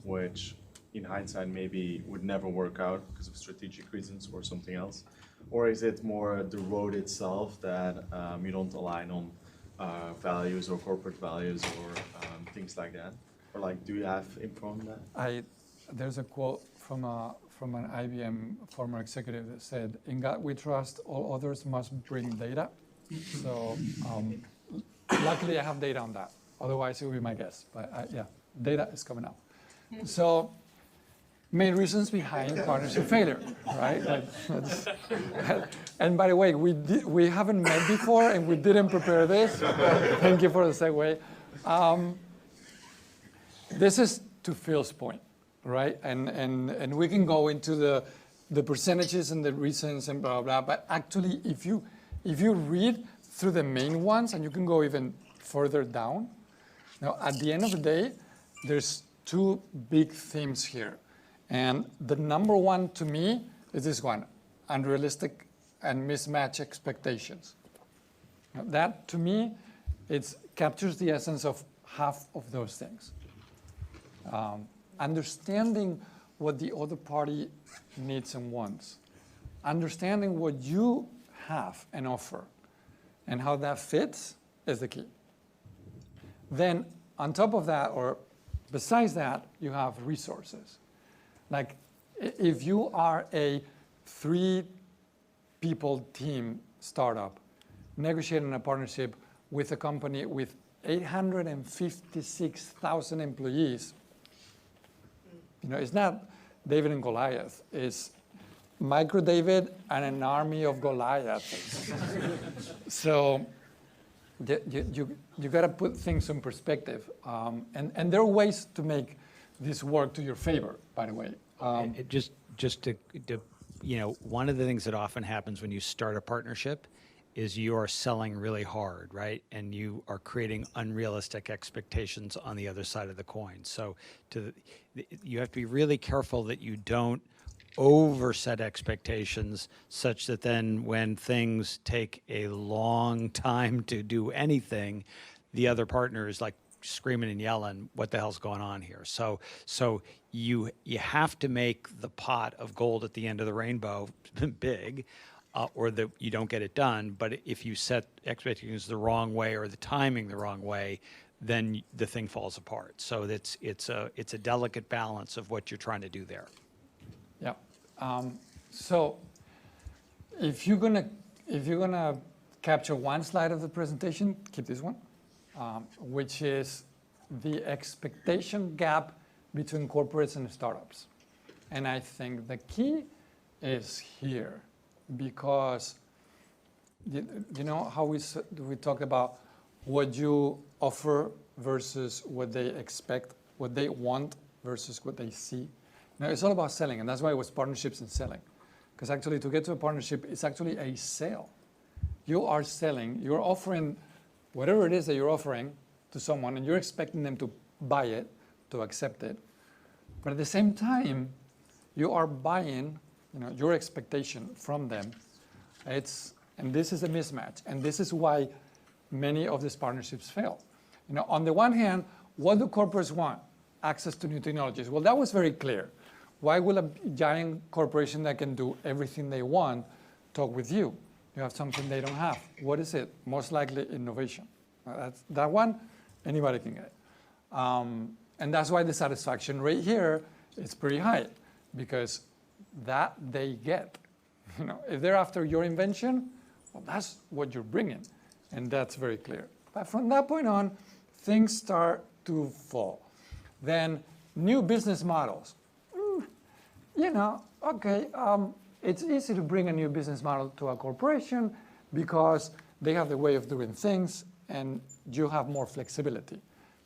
which in hindsight maybe would never work out because of strategic reasons or something else? Or is it more the road itself that you don't align on values or corporate values or things like that? Or do you have info on that? There's a quote from an IBM former executive that said, "In God we trust, all others must bring data." So luckily I have data on that. Otherwise it would be my guess. But yeah, data is coming up. So main reasons behind partnership failure, right? And by the way, we haven't met before and we didn't prepare this. Thank you for the segue. This is to Phil's point, right? And we can go into the percentages and the reasons and blah, blah, but actually if you read through the main ones, and you can go even further down, now at the end of the day, there's two big themes here. And the number one to me is this one, unrealistic and mismatched expectations. Now that to me, it captures the essence of half of those things. Understanding what the other party needs and wants. Understanding what you have and offer and how that fits is the key. Then on top of that, or besides that, you have resources. Like if you are a 3-people team startup negotiating a partnership with a company with 856,000 employees, it's not David and Goliath. It's Micro David and an army of Goliaths. So you got to put things in perspective. And there are ways to make this work to your favor, by the way. Just to one of the things that often happens when you start a partnership is you are selling really hard, right? And you are creating unrealistic expectations on the other side of the coin. So you have to be really careful that you don't overset expectations such that then when things take a long time to do anything, the other partner is like screaming and yelling, what the hell's going on here? So you have to make the pot of gold at the end of the rainbow big, or that you don't get it done. But if you set expectations the wrong way or the timing the wrong way, then the thing falls apart. So it's a delicate balance of what you're trying to do there. Yeah. So if you're gonna capture one slide of the presentation, keep this one, which is the expectation gap between corporates and startups. And I think the key is here, because you know how we talked about what you offer versus what they expect, what they want versus what they see. Now, it's all about selling, and that's why it was partnerships and selling. Because actually, to get to a partnership, it's actually a sale. You are selling, you're offering whatever it is that you're offering to someone, and you're expecting them to buy it, to accept it. But at the same time, you are buying your expectation from them. And this is a mismatch, and this is why many of these partnerships fail. On the one hand, what do corporates want? Access to new technologies. Well, that was very clear. Why will a giant corporation that can do everything they want talk with you? You have something they don't have. What is it? Most likely innovation. That one, anybody can get. And that's why the satisfaction rate here is pretty high, because that they get. If they're after your invention, well, that's what you're bringing, and that's very clear. But from that point on, things start to fall. Then new business models. Okay, it's easy to bring a new business model to a corporation because they have the way of doing things and you have more flexibility.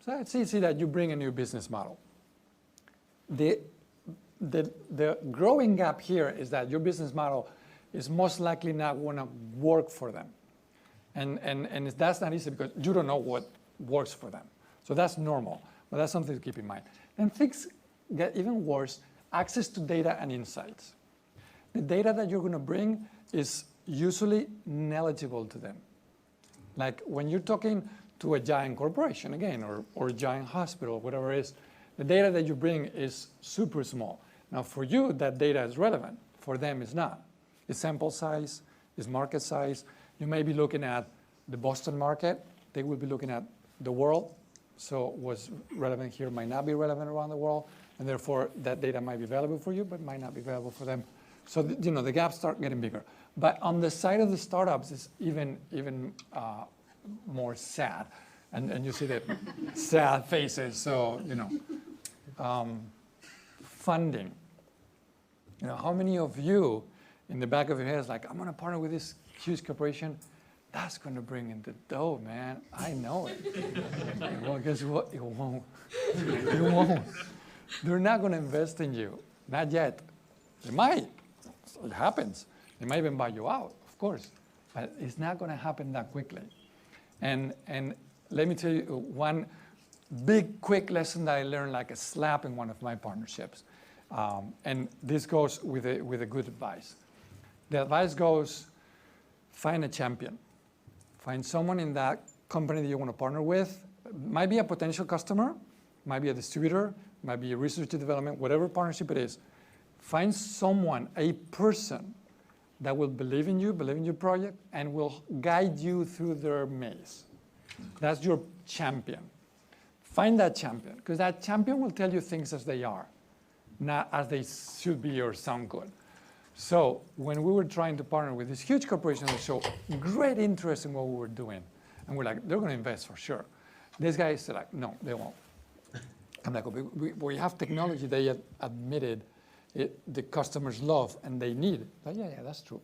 So it's easy that you bring a new business model. The growing gap here is that your business model is most likely not going to work for them. And that's not easy because you don't know what works for them. So that's normal, but that's something to keep in mind. And things get even worse, access to data and insights. The data that you're going to bring is usually negligible to them. Like when you're talking to a giant corporation, again, or a giant hospital, whatever it is, the data that you bring is super small. Now, for you, that data is relevant. For them, it's not. It's sample size, it's market size. You may be looking at the Boston market. They will be looking at the world. So what's relevant here might not be relevant around the world. And therefore, that data might be valuable for you, but might not be valuable for them. So, the gaps start getting bigger. But on the side of the startups, it's even more sad. And you see the sad faces. So, funding. How many of you in the back of your head is like, I'm going to partner with this huge corporation. That's going to bring in the dough, man. I know it. Well, guess what? It won't. It won't. They're not going to invest in you. Not yet. They might. It happens. They might even buy you out, of course. But it's not going to happen that quickly. And let me tell you one big, quick lesson that I learned like a slap in one of my partnerships. And this goes with a good advice. The advice goes, find a champion. Find someone in that company that you want to partner with. Might be a potential customer, might be a distributor, might be a research and development, whatever partnership it is. Find someone, a person that will believe in you, believe in your project, and will guide you through their maze. That's your champion. Find that champion, because that champion will tell you things as they are, not as they should be or sound good. So when we were trying to partner with this huge corporation that showed great interest in what we were doing, and we're like, they're going to invest for sure. These guys said, like, no, they won't. I'm like, we have technology they admitted the customers love and they need. Like, yeah, that's true.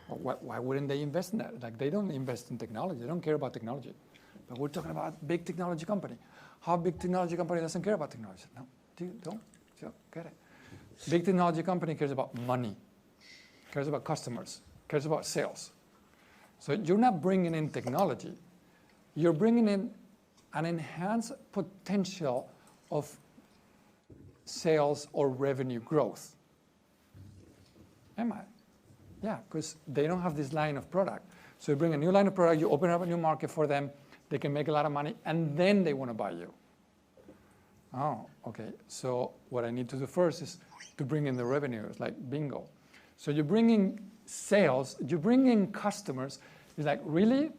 Well, why wouldn't they invest in that? Like, they don't invest in technology. They don't care about technology. But we're talking about a big technology company. How big technology company doesn't care about technology? No, don't get it. Big technology company cares about money, cares about customers, cares about sales. So you're not bringing in technology. You're bringing in an enhanced potential of sales or revenue growth. Am I? Yeah, because they don't have this line of product. So you bring a new line of product, you open up a new market for them, they can make a lot of money, and then they want to buy you. Oh, okay. So what I need to do first is to bring in the revenue. It's like bingo. So you bring in sales, you bring in customers. It's like, really?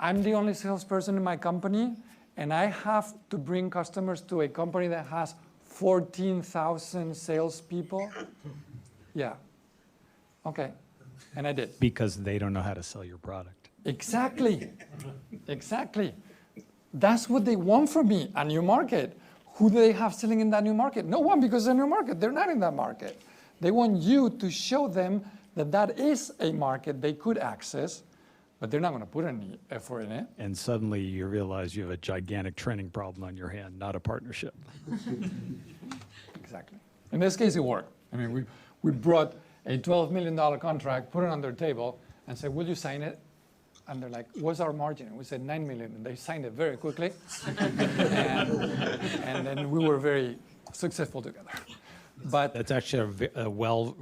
I'm the only salesperson in my company, and I have to bring customers to a company that has 14,000 salespeople? Yeah. Okay. And I did. Because they don't know how to sell your product. Exactly. Exactly. That's what they want from me, a new market. Who do they have selling in that new market? No one, because it's a new market. They're not in that market. They want you to show them that that is a market they could access, but they're not going to put any effort in it. And suddenly you realize you have a gigantic training problem on your hand, not a partnership. Exactly. In this case, it worked. I mean, we brought a $12 million contract, put it on their table, and said, will you sign it? And they're like, what's our margin? And we said 9 million, and they signed it very quickly. and then we were very successful together. But that's actually a well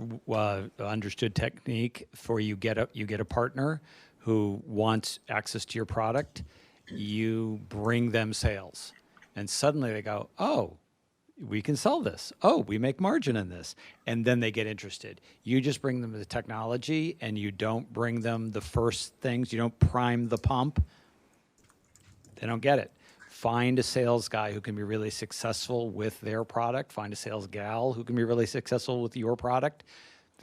understood technique for you get a partner who wants access to your product, you bring them sales, and suddenly they go, oh, we can sell this. Oh, we make margin in this. And then they get interested. You just bring them the technology and you don't bring them the first things. You don't prime the pump. They don't get it. Find a sales guy who can be really successful with their product. Find a sales gal who can be really successful with your product.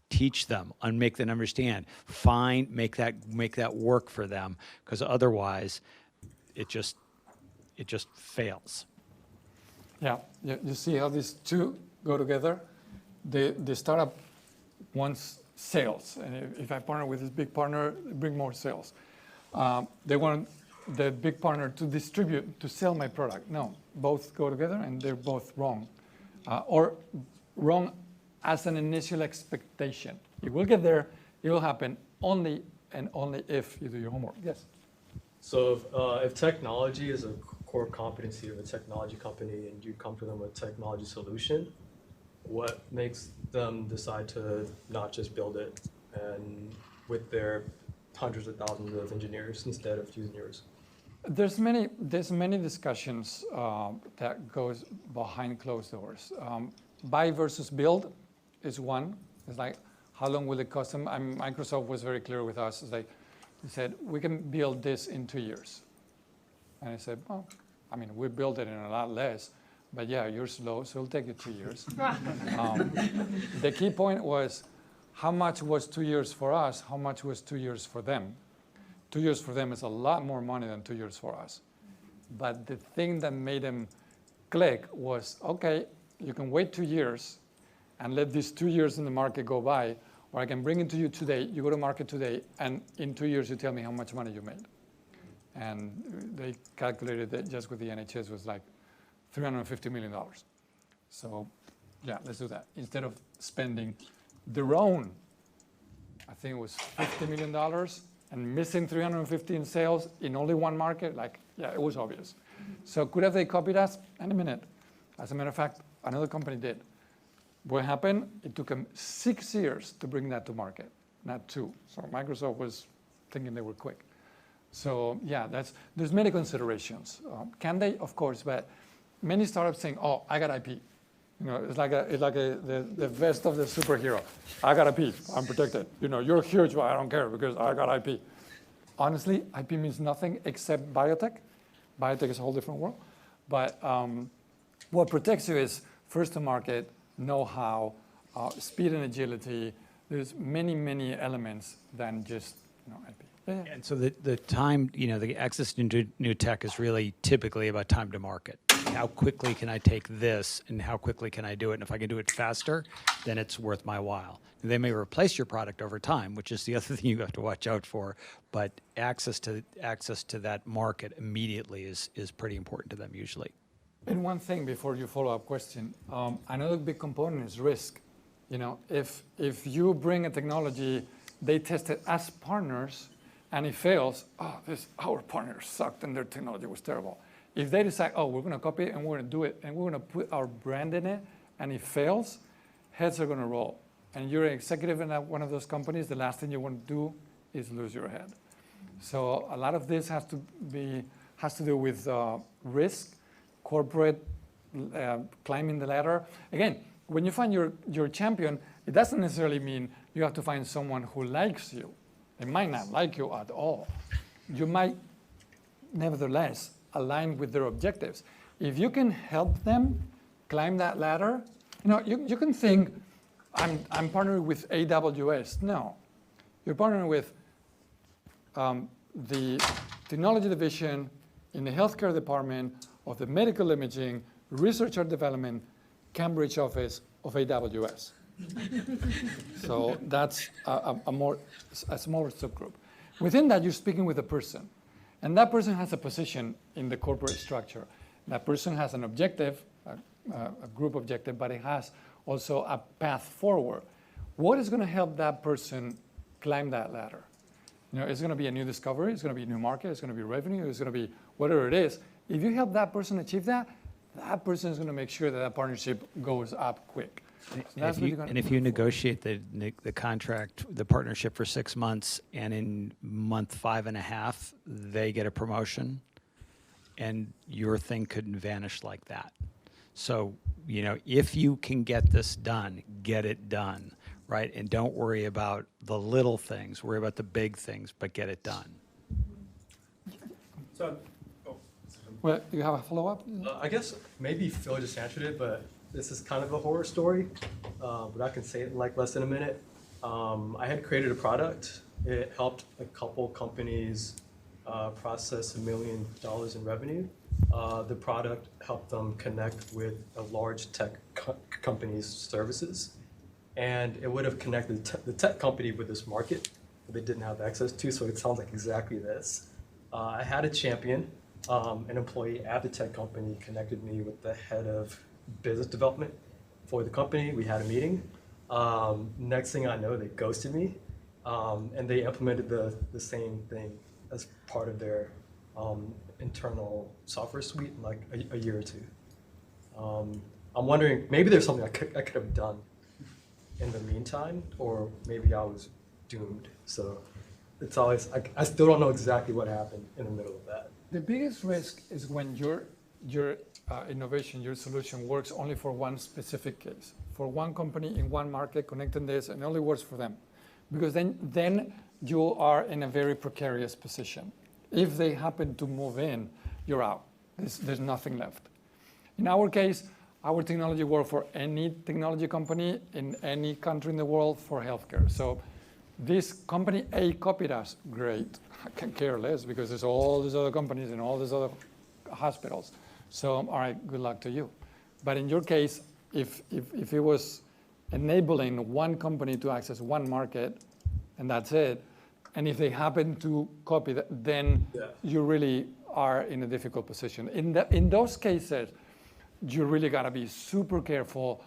Teach them and make them understand. Make that work for them, because otherwise it just fails. Yeah, you see how these two go together? The startup wants sales, and if I partner with this big partner, bring more sales. They want the big partner to distribute, to sell my product. No, both go together, and they're both wrong. Or wrong as an initial expectation. You will get there, it will happen only and only if you do your homework. Yes? So if technology is a core competency of a technology company and you come to them with a technology solution, what makes them decide to not just build it and with their hundreds of thousands of engineers instead of using yours? There's many discussions that goes behind closed doors. Buy versus build is one. It's like, how long will it cost them? Microsoft was very clear with us. It's like, they said, we can build this in 2 years. And I said, well, I mean, we built it in a lot less, but yeah, you're slow, so it'll take you 2 years. The key point was, how much was 2 years for us? How much was 2 years for them? 2 years for them is a lot more money than 2 years for us. But the thing that made them click was, okay, you can wait 2 years and let these 2 years in the market go by, or I can bring it to you today, you go to market today, and in 2 years you tell me how much money you made. And they calculated that just with the NHS was like $350 million. So yeah, let's do that. Instead of spending their own, I think it was $50 million, and missing 350 in sales in only one market, like, yeah, it was obvious. So could have they copied us? In a minute. As a matter of fact, another company did. What happened? It took them 6 years to bring that to market, not 2. So Microsoft was thinking they were quick. So yeah, there's many considerations. Can they? Of course, but many startups saying, "Oh, I got IP." You know, it's like the vest of the superhero. I got IP. I'm protected. You know, you're huge, but I don't care because I got IP. Honestly, IP means nothing except biotech. Biotech is a whole different world. But what protects you is first to market, know-how, speed and agility. There's many elements than just IP. Yeah. And so the time, the access to new tech is really typically about time to market. How quickly can I take this and how quickly can I do it? And if I can do it faster, then it's worth my while. They may replace your product over time, which is the other thing you have to watch out for. But access to that market immediately is pretty important to them usually. And one thing before your follow-up question, another big component is risk. If you bring a technology, they test it as partners, and it fails, our partner sucked and their technology was terrible. If they decide, we're going to copy it and we're going to do it and we're going to put our brand in it, and it fails, heads are going to roll. And you're an executive in one of those companies, the last thing you want to do is lose your head. So a lot of this has to do with risk, corporate, climbing the ladder. Again, when you find your champion, it doesn't necessarily mean you have to find someone who likes you. They might not like you at all. You might, nevertheless, align with their objectives. If you can help them climb that ladder, you can think, I'm partnering with AWS. No, you're partnering with the technology division in the healthcare department of the medical imaging, research and development, Cambridge office of AWS. So that's a smaller subgroup. Within that, you're speaking with a person. And that person has a position in the corporate structure. That person has an objective, a group objective, but it has also a path forward. What is going to help that person climb that ladder? It's going to be a new discovery, it's going to be a new market, it's going to be revenue, it's going to be whatever it is. If you help that person achieve that, that person is going to make sure that partnership goes up quick. And if you negotiate the contract, the partnership for 6 months, and in month 5.5, they get a promotion, and your thing couldn't vanish like that. So, if you can get this done, get it done, right? And don't worry about the little things, worry about the big things, but get it done. So, well, you have a follow-up? I guess maybe Phil just answered it, but this is kind of a horror story, but I can say it in like less than a minute. I had created a product. It helped a couple companies process $1 million in revenue. The product helped them connect with a large tech company's services, and it would have connected the tech company with this market that they didn't have access to, so it sounds like exactly this. I had a champion, an employee at the tech company connected me with the head of business development for the company. We had a meeting. Next thing I know, they ghosted me, and they implemented the same thing as part of their internal software suite in like a year or two. I'm wondering, maybe there's something I could have done in the meantime, or maybe I was doomed. So it's always, I still don't know exactly what happened in the middle of that. The biggest risk is when your innovation, your solution works only for one specific case, for one company in one market connecting this, and it only works for them. Because then you are in a very precarious position. If they happen to move in, you're out. There's nothing left. In our case, our technology works for any technology company in any country in the world for healthcare. So this company A copied us, great. I can care less because there's all these other companies and all these other hospitals. So, all right, good luck to you. But in your case, if it was enabling one company to access one market, and that's it, and if they happen to copy that, then you really are in a difficult position. In those cases, you really got to be super careful.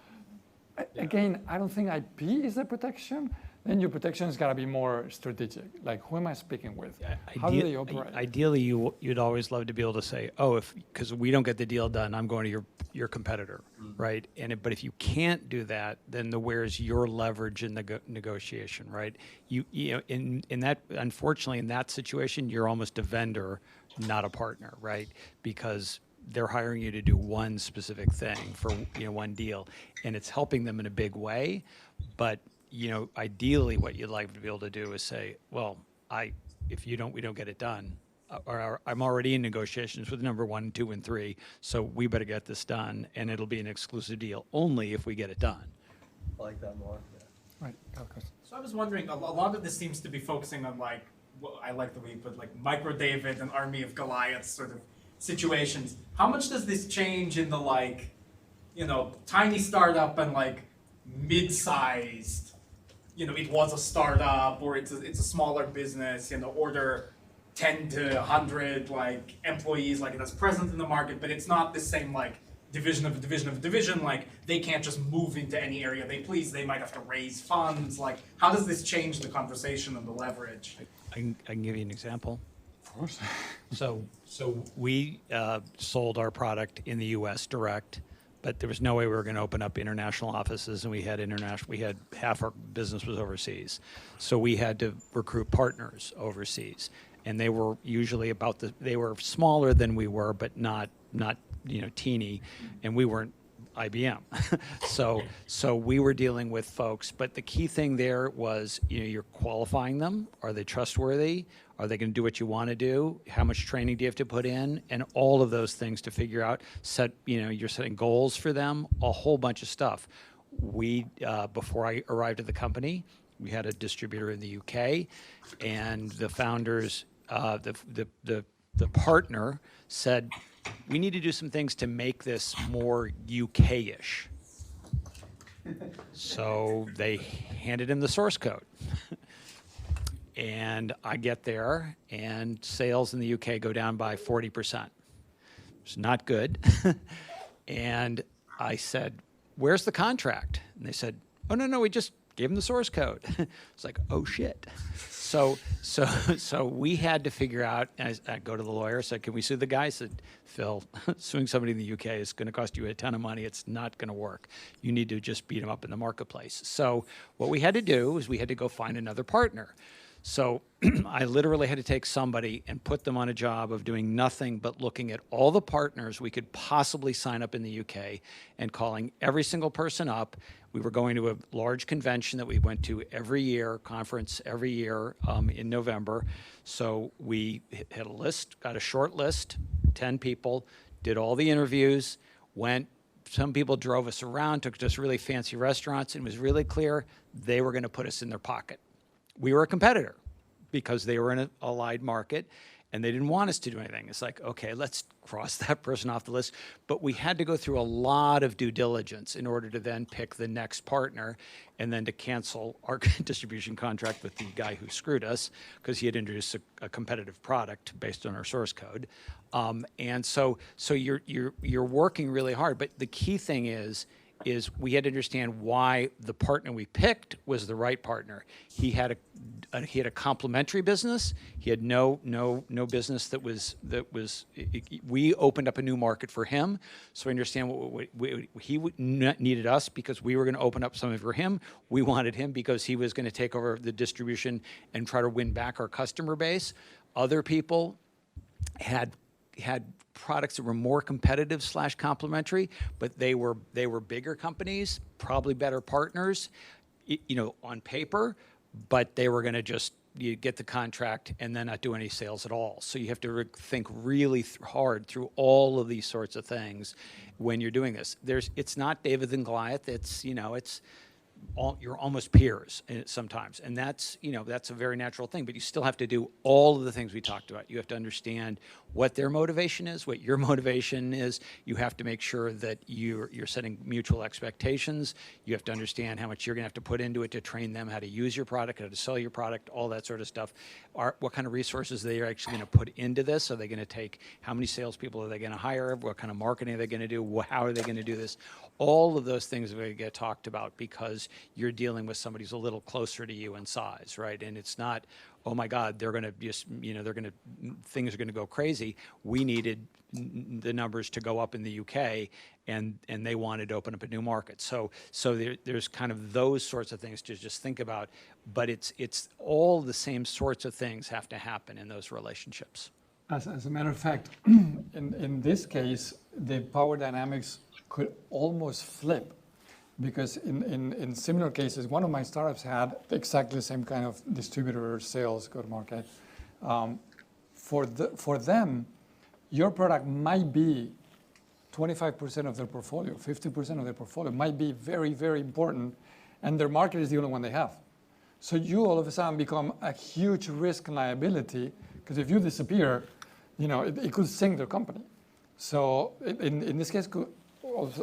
Again, I don't think IP is the protection. Then your protection has got to be more strategic. Like, who am I speaking with? How do they operate? Ideally, you'd always love to be able to say, because we don't get the deal done, I'm going to your competitor, right? But if you can't do that, then where's your leverage in the negotiation, right? In that, unfortunately, in that situation, you're almost a vendor, not a partner, right? Because they're hiring you to do one specific thing for one deal, and it's helping them in a big way, but ideally what you'd like to be able to do is say, well, we don't get it done, I'm already in negotiations with number 1, 2, and 3, so we better get this done, and it'll be an exclusive deal only if we get it done. I like that more. Yeah. Right. Okay. So I was wondering, a lot of this seems to be focusing on like, well, I like the way you put like micro David and army of Goliath sort of situations. How much does this change in the like, you know, tiny startup and like mid-sized, you know, it was a startup or it's a smaller business, you know, order 10 to 100 like employees, like that's present in the market, but it's not the same like division of a division of a division, like they can't just move into any area they please, they might have to raise funds, like how does this change the conversation and the leverage? I can give you an example. Of course. So we sold our product in the U.S. direct, but there was no way we were going to open up international offices, and we had half our business was overseas. So we had to recruit partners overseas, and they were usually they were smaller than we were, but not teeny, and we weren't IBM. so we were dealing with folks, but the key thing there was, you're qualifying them. Are they trustworthy? Are they going to do what you want to do? How much training do you have to put in? And all of those things to figure out. You're setting goals for them, a whole bunch of stuff. We, before I arrived at the company, we had a distributor in the UK, and the founders, the partner said, we need to do some things to make this more UK-ish. So they handed him the source code. And I get there, and sales in the UK go down by 40%. It's not good. And I said, where's the contract? And they said, oh, no, we just gave him the source code. It's like, oh, shit. So we had to figure out, and I go to the lawyer, said, can we sue the guy? I said, Phil, suing somebody in the UK is going to cost you a ton of money. It's not going to work. You need to just beat him up in the marketplace. So what we had to do is we had to go find another partner. So I literally had to take somebody and put them on a job of doing nothing but looking at all the partners we could possibly sign up in the UK and calling every single person up. We were going to a large convention that we went to every year, conference every year in November. So we had a list, got a short list, 10 people, did all the interviews, went. Some people drove us around, took us to really fancy restaurants, and it was really clear they were going to put us in their pocket. We were a competitor because they were in an allied market, and they didn't want us to do anything. It's like, okay, let's cross that person off the list. But we had to go through a lot of due diligence in order to then pick the next partner and then to cancel our distribution contract with the guy who screwed us because he had introduced a competitive product based on our source code. And so you're working really hard. But the key thing is we had to understand why the partner we picked was the right partner. He had a complementary business. He had no business that was. We opened up a new market for him, so we understand he needed us because we were going to open up something for him. We wanted him because he was going to take over the distribution and try to win back our customer base. Other people had products that were more competitive / complementary, but they were bigger companies, probably better partners, on paper, but they were going to just get the contract and then not do any sales at all. So you have to think really hard through all of these sorts of things when you're doing this. It's not David and Goliath. You're almost peers sometimes, and that's a very natural thing. But you still have to do all of the things we talked about. You have to understand what their motivation is, what your motivation is. You have to make sure that you're setting mutual expectations. You have to understand how much you're going to have to put into it to train them how to use your product, how to sell your product, all that sort of stuff. What kind of resources they are actually going to put into this? Are they going to take? How many salespeople are they going to hire? What kind of marketing are they going to do? How are they going to do this? All of those things are going to get talked about because you're dealing with somebody who's a little closer to you in size, right? And it's not, oh my God, they're going to just, things are going to go crazy. We needed the numbers to go up in the UK, and they wanted to open up a new market. So there's kind of those sorts of things to just think about, but it's all the same sorts of things have to happen in those relationships. As a matter of fact, in this case, the power dynamics could almost flip, because in similar cases, one of my startups had exactly the same kind of distributor sales go-to-market. for them, your product might be 25% of their portfolio, 50% of their portfolio, might be very, very important, and their market is the only one they have. So you all of a sudden become a huge risk and liability, because if you disappear, it could sink their company. So in this case, could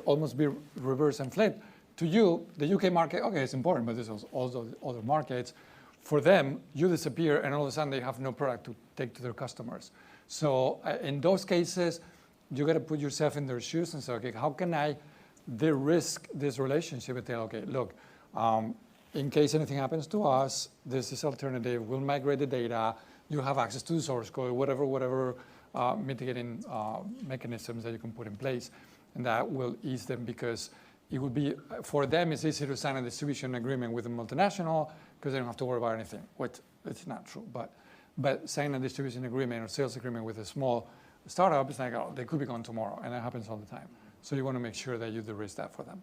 almost be reverse and flip. To you, the UK market, okay, it's important, but there's also other markets. For them, you disappear, and all of a sudden they have no product to take to their customers. So in those cases, you got to put yourself in their shoes and say, okay, how can I de-risk this relationship and tell, okay, look, in case anything happens to us, this is alternative. We'll migrate the data. You have access to the source code, whatever mitigating mechanisms that you can put in place, and that will ease them, because it would be, for them, it's easy to sign a distribution agreement with a multinational because they don't have to worry about anything, which it's not true. But signing a distribution agreement or sales agreement with a small startup, it's like, oh, they could be gone tomorrow, and that happens all the time. So you want to make sure that you de-risk that for them.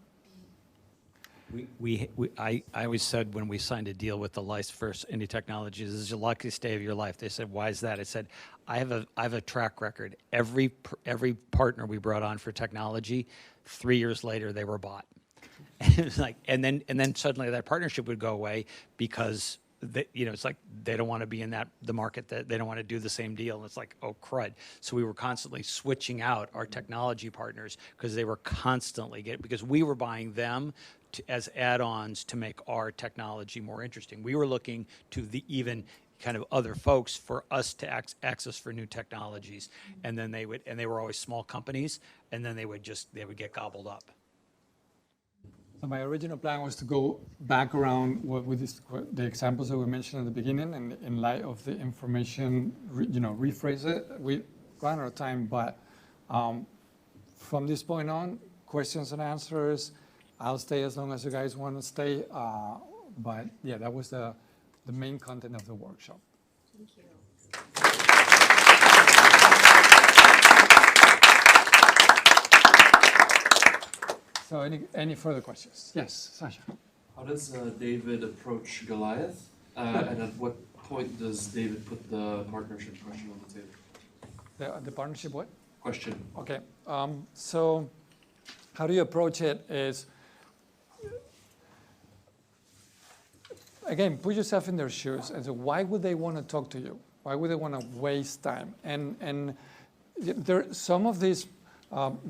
I always said when we signed a deal with the First Indie Technologies, this is the luckiest day of your life. They said, why is that? I said, I have a track record. Every partner we brought on for technology, 3 years later they were bought. And it was like, and then suddenly that partnership would go away because it's like they don't want to be in the market, that they don't want to do the same deal. And it's like, oh crud. So we were constantly switching out our technology partners because they were constantly because we were buying them as add-ons to make our technology more interesting. We were looking to even kind of other folks for us to access for new technologies, and then they were always small companies, and then they would get gobbled up. So my original plan was to go back around with the examples that we mentioned at the beginning, and in light of the information, rephrase it. We ran out of time, but from this point on, questions and answers. I'll stay as long as you guys want to stay. But yeah, that was the main content of the workshop. Thank you. So any further questions? Yes, Sasha. How does David approach Goliath? And at what point does David put the partnership question on the table? The partnership what? Question. Okay. So how do you approach it is, again, put yourself in their shoes and say, why would they want to talk to you? Why would they want to waste time? And some of these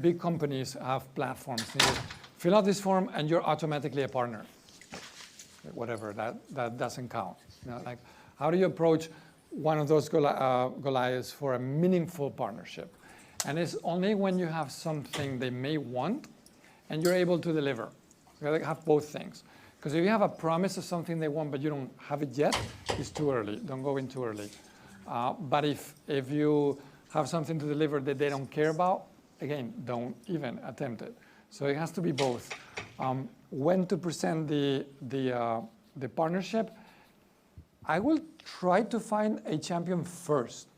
big companies have platforms. You fill out this form and you're automatically a partner. Whatever, that doesn't count. Like, how do you approach one of those Goliaths for a meaningful partnership? And it's only when you have something they may want and you're able to deliver. You gotta have both things. Because if you have a promise of something they want but you don't have it yet, it's too early. Don't go in too early. But if you have something to deliver that they don't care about, again, don't even attempt it. So it has to be both. When to present the partnership, I will try to find a champion first,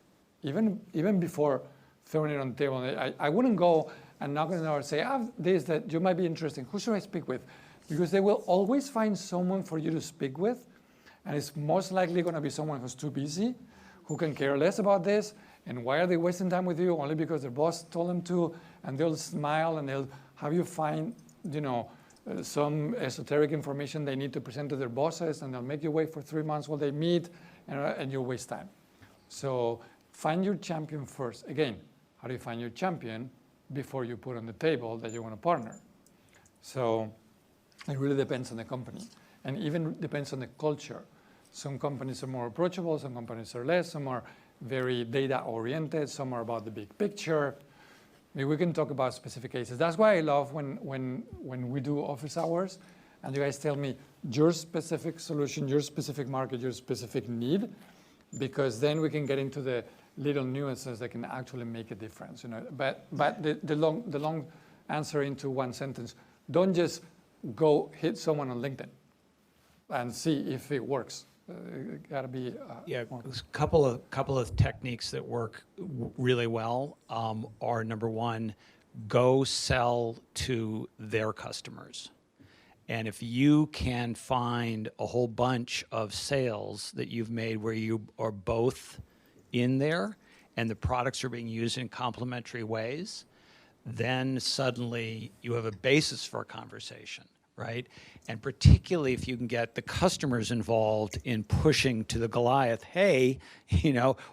even before throwing it on the table. I wouldn't go and knock on the door and say, I have this that you might be interested in. Who should I speak with? Because they will always find someone for you to speak with, and it's most likely going to be someone who's too busy, who can care less about this, and why are they wasting time with you? Only because their boss told them to, and they'll smile and they'll have you find, some esoteric information they need to present to their bosses, and they'll make you wait for 3 months while they meet, and you'll waste time. So find your champion first. Again, how do you find your champion before you put on the table that you want to partner? So it really depends on the company, and even depends on the culture. Some companies are more approachable, some companies are less, some are very data-oriented, some are about the big picture. Maybe we can talk about specific cases. That's why I love when we do office hours, and you guys tell me your specific solution, your specific market, your specific need, because then we can get into the little nuances that can actually make a difference. But the long answer into one sentence, don't just go hit someone on LinkedIn and see if it works. It got to be a couple of techniques that work really well are, number one, go sell to their customers. And if you can find a whole bunch of sales that you've made where you are both in there, and the products are being used in complementary ways, then suddenly you have a basis for a conversation, right? And particularly if you can get the customers involved in pushing to the Goliath, hey,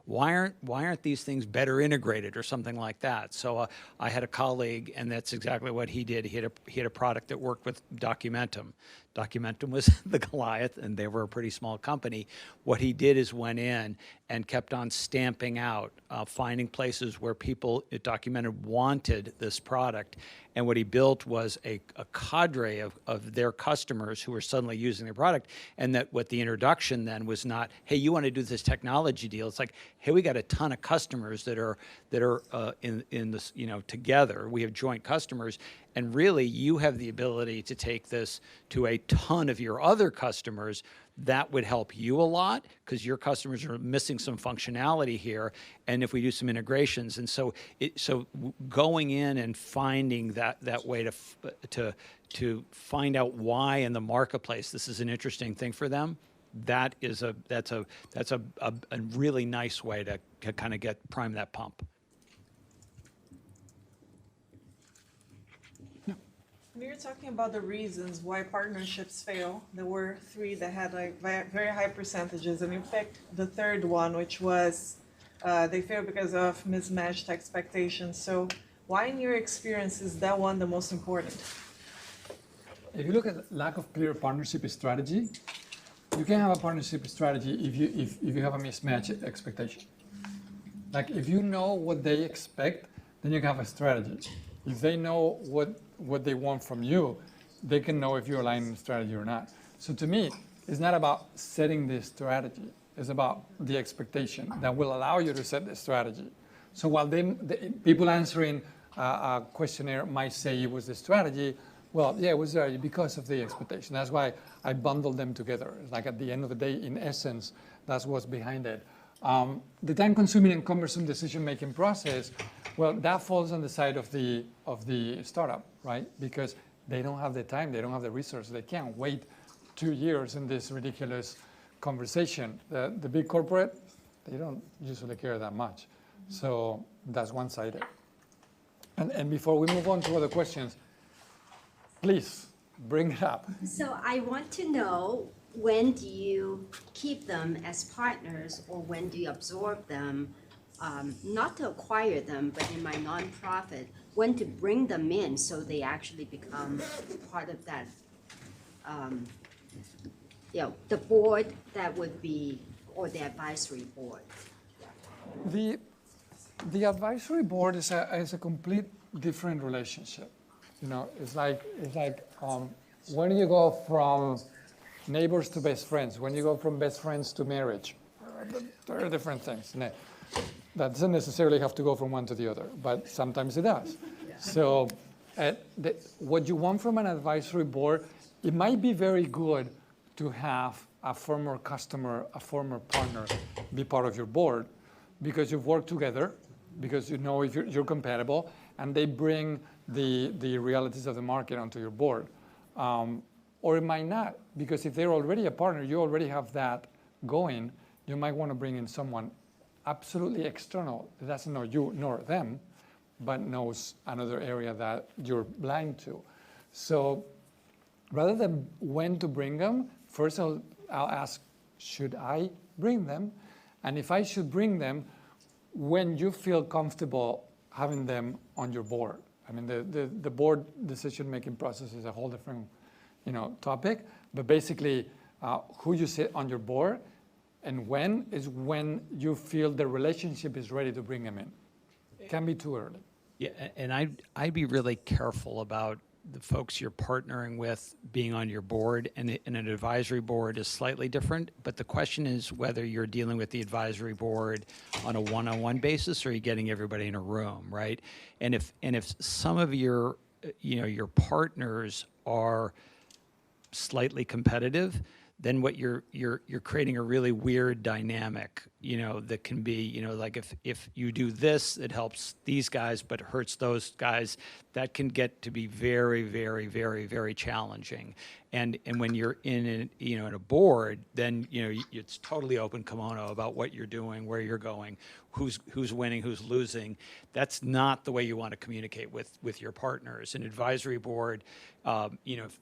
why aren't these things better integrated or something like that? So I had a colleague, and that's exactly what he did. He had a product that worked with Documentum. Documentum was the Goliath, and they were a pretty small company. What he did is went in and kept on stamping out, finding places where people at Documentum wanted this product. And what he built was a cadre of their customers who were suddenly using their product. And that what the introduction then was not, hey, you want to do this technology deal. It's like, hey, we got a ton of customers that are in this, together. We have joint customers. And really, you have the ability to take this to a ton of your other customers. That would help you a lot because your customers are missing some functionality here. And if we do some integrations, and so going in and finding that way to find out why in the marketplace this is an interesting thing for them, that's a really nice way to kind of prime that pump. When you're talking about the reasons why partnerships fail, there were 3 that had like very high percentages, and you picked the third one, which was they fail because of mismatched expectations. So why, in your experience, is that one the most important? If you look at lack of clear partnership strategy, you can have a partnership strategy if you have a mismatched expectation. Like if you know what they expect, then you can have a strategy. If they know what they want from you, they can know if you're aligning the strategy or not. So to me, it's not about setting the strategy. It's about the expectation that will allow you to set the strategy. So while people answering a questionnaire might say it was the strategy, well, yeah, it was there because of the expectation. That's why I bundled them together. It's like at the end of the day, in essence, that's what's behind it. The time-consuming and cumbersome decision-making process, well, that falls on the side of the startup, right? Because they don't have the time, they don't have the resources, they can't wait 2 years in this ridiculous conversation. The big corporate, they don't usually care that much. So that's one-sided. And before we move on to other questions, please bring it up. So I want to know, when do you keep them as partners, or when do you absorb them, not to acquire them, but in my nonprofit, when to bring them in so they actually become part of that, the board that would be, or the advisory board? The advisory board is a complete different relationship. It's like when you go from neighbors to best friends, when you go from best friends to marriage, there are different things. That doesn't necessarily have to go from one to the other, but sometimes it does. So what you want from an advisory board, it might be very good to have a former customer, a former partner be part of your board because you've worked together, because you know if you're compatible, and they bring the realities of the market onto your board. Or it might not, because if they're already a partner, you already have that going, you might want to bring in someone absolutely external that doesn't know you nor them, but knows another area that you're blind to. So rather than when to bring them, first I'll ask, should I bring them? And if I should bring them, when you feel comfortable having them on your board. I mean, the board decision-making process is a whole different topic, but basically who you sit on your board and when is when you feel the relationship is ready to bring them in. It can be too early. Yeah, and I'd be really careful about the folks you're partnering with being on your board, and an advisory board is slightly different, but the question is whether you're dealing with the advisory board on a one-on-one basis or you're getting everybody in a room, right? And if some of your partners are slightly competitive, then what you're creating a really weird dynamic, that can be, like if you do this, it helps these guys but hurts those guys. That can get to be very, very, very, very challenging. And when you're in a board, then it's totally open kimono about what you're doing, where you're going, who's winning, who's losing. That's not the way you want to communicate with your partners. An advisory board,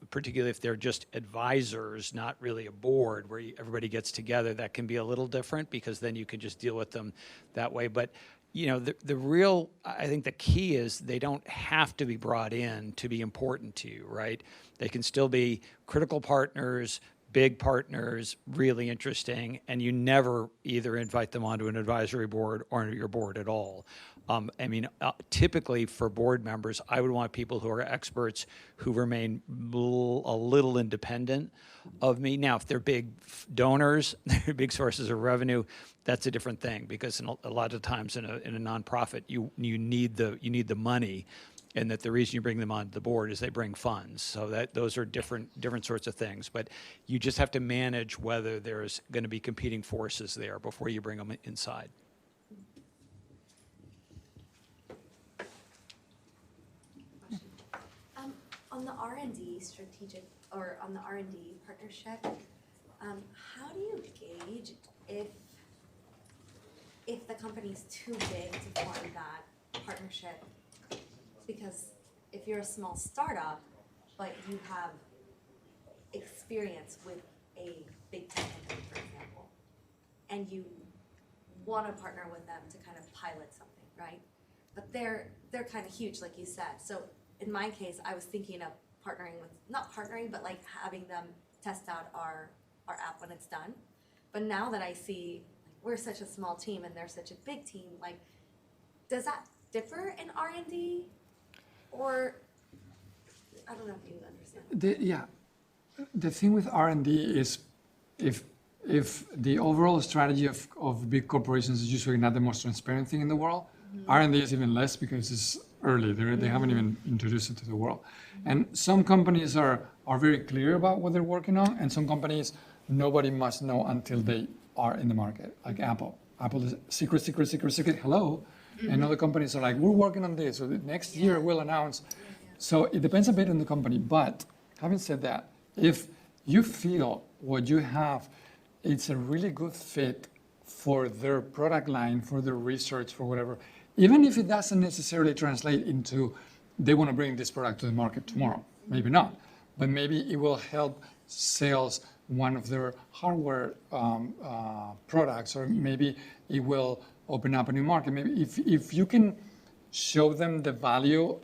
particularly if they're just advisors, not really a board where everybody gets together, that can be a little different because then you can just deal with them that way. But the real, I think the key is they don't have to be brought in to be important to you, right? They can still be critical partners, big partners, really interesting, and you never either invite them onto an advisory board or your board at all. Typically for board members, I would want people who are experts who remain a little independent of me. Now, if they're big donors, they're big sources of revenue, that's a different thing because a lot of times in a nonprofit, you need the money, and that the reason you bring them onto the board is they bring funds. So those are different sorts of things. But you just have to manage whether there's going to be competing forces there before you bring them inside. On the R&D strategic, or on the R&D partnership, how do you gauge if the company's too big to form that partnership? Because if you're a small startup, but you have experience with a big tech company, for example, and you want to partner with them to kind of pilot something, right? But they're kind of huge, like you said. So in my case, I was thinking of partnering with, not partnering, but like having them test out our app when it's done. But now that I see we're such a small team and they're such a big team, like, does that differ in R&D? Or, I don't know if you understand. The thing with R&D is if the overall strategy of big corporations is usually not the most transparent thing in the world, R&D is even less because it's early. They haven't even introduced it to the world. And some companies are very clear about what they're working on, and some companies, nobody must know until they are in the market, like Apple. Apple is secret, hello. And other companies are like, we're working on this, so next year we'll announce. So it depends a bit on the company. But having said that, if you feel what you have, it's a really good fit for their product line, for their research, for whatever, even if it doesn't necessarily translate into they want to bring this product to the market tomorrow, maybe not, but maybe it will help sales one of their hardware products, or maybe it will open up a new market. Maybe if you can show them the value,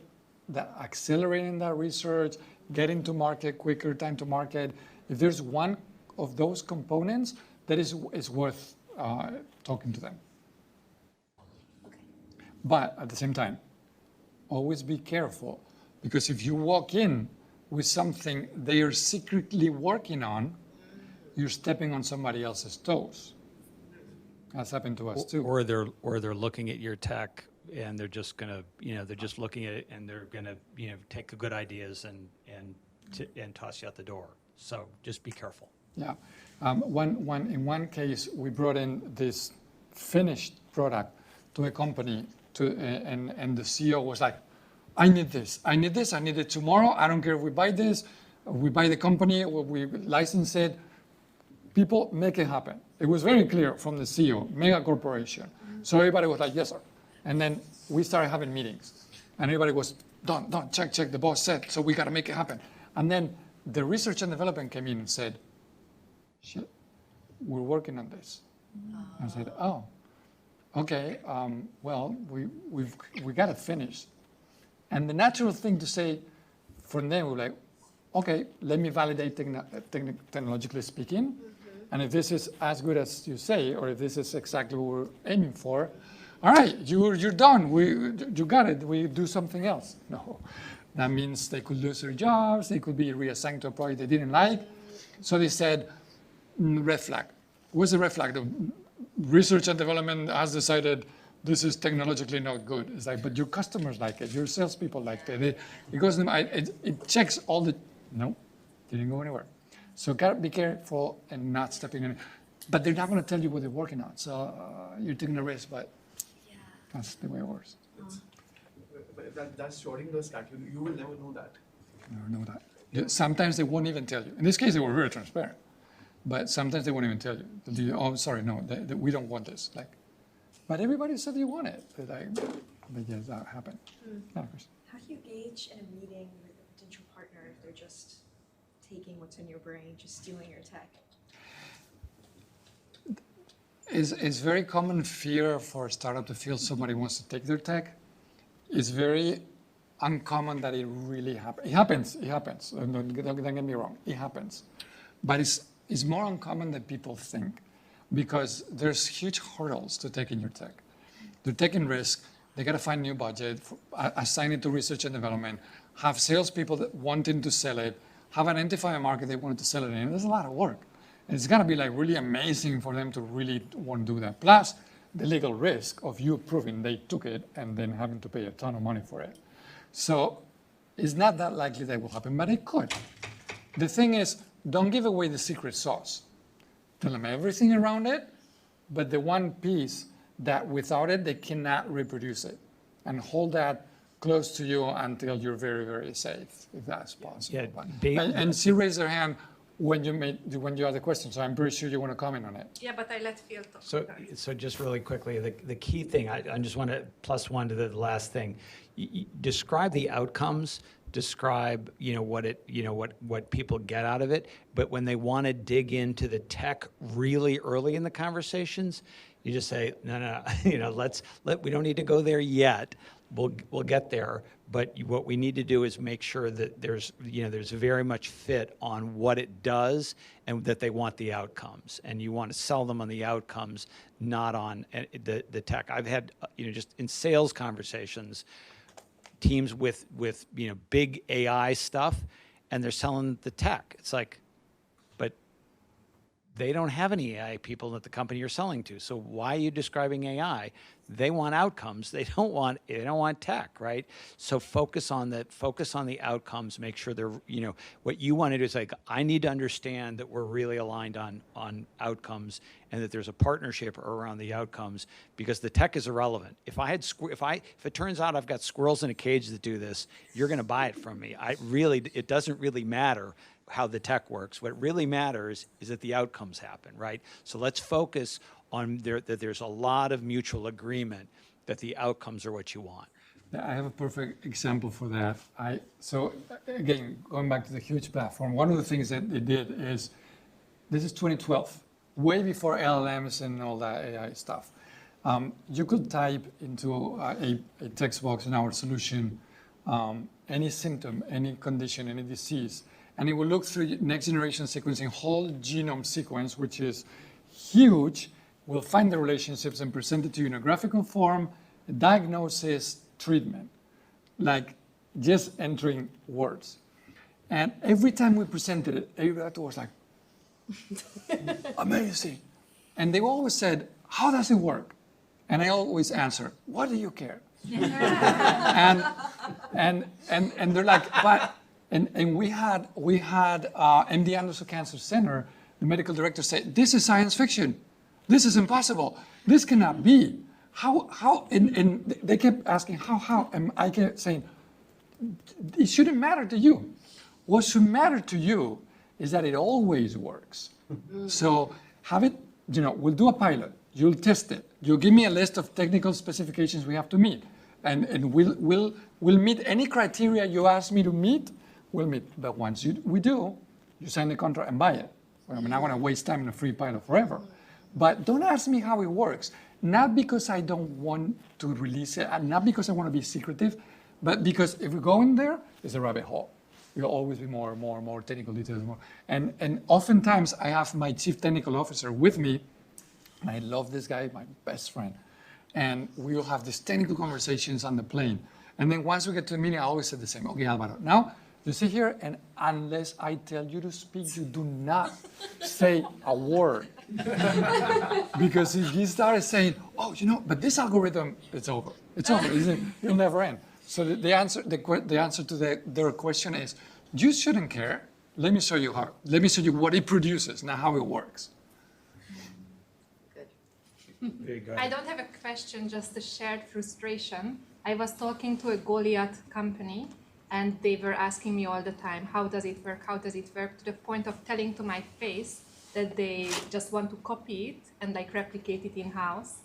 that accelerating that research, getting to market quicker, time to market, if there's one of those components, that is worth talking to them. Okay. But at the same time, always be careful, because if you walk in with something they are secretly working on, you're stepping on somebody else's toes. That's happened to us too. Or they're looking at your tech and they're just gonna, they're just looking at it and they're gonna, take the good ideas and toss you out the door. So just be careful. Yeah. In one case, we brought in this finished product to a company, and the CEO was like, I need it tomorrow. I don't care if we buy this, we buy the company, we license it. People, make it happen. It was very clear from the CEO, mega corporation. So everybody was like, yes, sir. And then we started having meetings, and everybody was, done, check, the boss said, so we got to make it happen. And then the research and development came in and said, shit, we're working on this. I said, oh, okay, well, we got it finished. And the natural thing to say from them, we're like, okay, let me validate technologically speaking. And if this is as good as you say, or if this is exactly what we're aiming for, all right, you're done. You got it. We do something else. No, that means they could lose their jobs. They could be reassigned to a project they didn't like. So they said, red flag. What's the red flag? The research and development has decided this is technologically not good. It's like, but your customers like it. Your salespeople like it. It checks all the, no, didn't go anywhere. So gotta be careful and not stepping in. But they're not going to tell you what they're working on. So you're taking a risk, but that's the way it works. But that's shorting the stack. You will never know that. Never know that. Sometimes they won't even tell you. In this case, they were very transparent. But sometimes they won't even tell you. Oh, sorry, no, we don't want this. Like, But everybody said they want it. But yes, that happened. Yeah, Chris. How do you gauge in a meeting with a potential partner if they're just taking what's in your brain, just stealing your tech? It's very common fear for a startup to feel somebody wants to take their tech. It's very uncommon that it really happens. It happens. Don't get me wrong, it happens. But it's more uncommon than people think because there's huge hurdles to taking your tech. They're taking risk. They got to find new budget, assign it to research and development, have salespeople that wanting to sell it, have identified a market they wanted to sell it in. There's a lot of work. And it's gotta be like really amazing for them to really want to do that. Plus the legal risk of you proving they took it and then having to pay a ton of money for it. So it's not that likely that will happen, but it could. The thing is, don't give away the secret sauce. Tell them everything around it, but the one piece that without it, they cannot reproduce it. And hold that close to you until you're very, very safe, if that's possible. Yeah, and she raised her hand when you had the question, so I'm pretty sure you want to comment on it. Yeah, but I let Phil talk. So just really quickly, the key thing, I just want to plus one to the last thing. Describe the outcomes, describe what people get out of it, but when they want to dig into the tech really early in the conversations, you just say, no, we don't need to go there yet. We'll get there, but what we need to do is make sure that there's very much fit on what it does and that they want the outcomes. And you want to sell them on the outcomes, not on the tech. I've had, just in sales conversations, teams with big AI stuff, and they're selling the tech. It's like, but they don't have any AI people at the company you're selling to. So why are you describing AI? They want outcomes. They don't want tech, right? So focus on the outcomes. Make sure they're, what you want to do is like, I need to understand that we're really aligned on outcomes and that there's a partnership around the outcomes, because the tech is irrelevant. If it turns out I've got squirrels in a cage that do this, you're going to buy it from me. It doesn't really matter how the tech works. What really matters is that the outcomes happen, right? So let's focus on that there's a lot of mutual agreement that the outcomes are what you want. I have a perfect example for that. So again, going back to the huge platform, one of the things that they did is, this is 2012, way before LLMs and all that AI stuff. You could type into a text box in our solution any symptom, any condition, any disease, and it will look through next generation sequencing, whole genome sequence, which is huge. We'll find the relationships and present it to you in a graphical form, diagnosis, treatment, like just entering words. And every time we presented it, everybody was like, amazing. And they always said, how does it work? And I always answer, what do you care? and they're like, but, and we had MD Anderson Cancer Center, the medical director said, this is science fiction. This is impossible. This cannot be. How? And they kept asking how, and I kept saying, it shouldn't matter to you. What should matter to you is that it always works. So have it. We'll do a pilot. You'll test it. You'll give me a list of technical specifications we have to meet, and we'll meet any criteria you ask me to meet. We'll meet. But once we do, you sign the contract and buy it. I'm not going to waste time in a free pilot forever. But don't ask me how it works. Not because I don't want to release it, and not because I want to be secretive, but because if we go in there, it's a rabbit hole. There'll always be more technical details. And oftentimes I have my chief technical officer with me. And I love this guy, my best friend. And we will have these technical conversations on the plane. And then once we get to the meeting, I always say the same. Okay, Alvaro, now you sit here, and unless I tell you to speak, you do not say a word. Because if you start saying, but this algorithm, it's over. It's over. It'll never end. So the answer to their question is, you shouldn't care. Let me show you how. Let me show you what it produces, not how it works. Good. I don't have a question, just a shared frustration. I was talking to a Goliath company, and they were asking me all the time, how does it work? How does it work? To the point of telling to my face that they just want to copy it and replicate it in-house.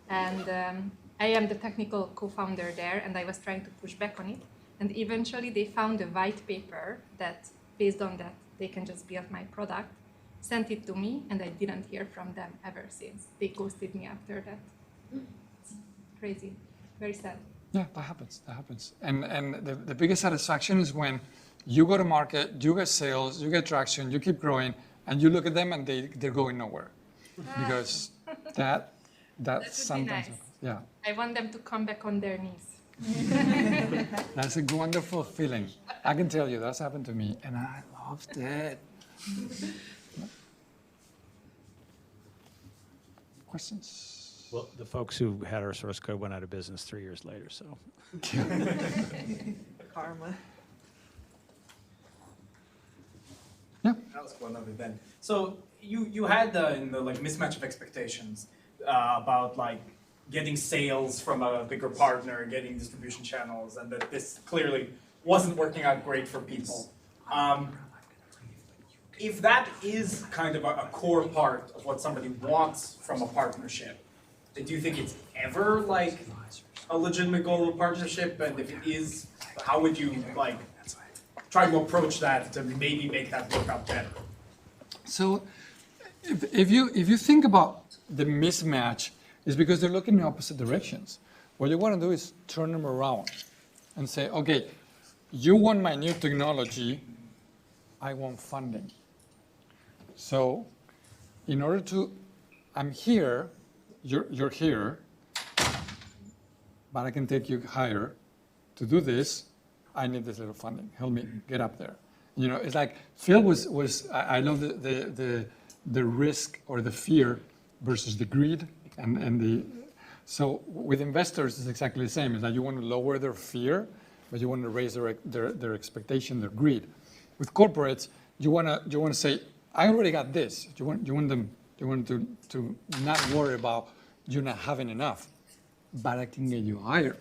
And I am the technical co-founder there, and I was trying to push back on it. And eventually they found a white paper that, based on that, they can just build my product, sent it to me, and I didn't hear from them ever since. They ghosted me after that. It's crazy, very sad. Yeah, that happens. That happens. And the biggest satisfaction is when you go to market, you get sales, you get traction, you keep growing, and you look at them and they're going nowhere. Because that That would sometimes, be nice. yeah, I want them to come back on their knees. that's a wonderful feeling. I can tell you that's happened to me, and I loved it. Questions? Well, the folks who had our source code went out of business 3 years later, so. Karma. I'll ask one of it then. So you had in the like mismatch of expectations about like getting sales from a bigger partner, getting distribution channels, and that this clearly wasn't working out great for people. If that is kind of a core part of what somebody wants from a partnership, do you think it's ever like a legitimate goal of a partnership? And if it is, how would you like try to approach that to maybe make that work out better? So if you think about the mismatch, it's because they're looking in opposite directions. What you want to do is turn them around and say, okay, you want my new technology, I want funding. So in order to, I'm here, you're here, but I can take you higher. To do this, I need this little funding. Help me get up there. You know, it's like Phil was I love the risk or the fear versus the greed and the, so with investors it's exactly the same. It's like you want to lower their fear, but you want to raise their expectation, their greed. With corporates, you want to say, I already got this. You want them to not worry about you not having enough, but I can get you higher,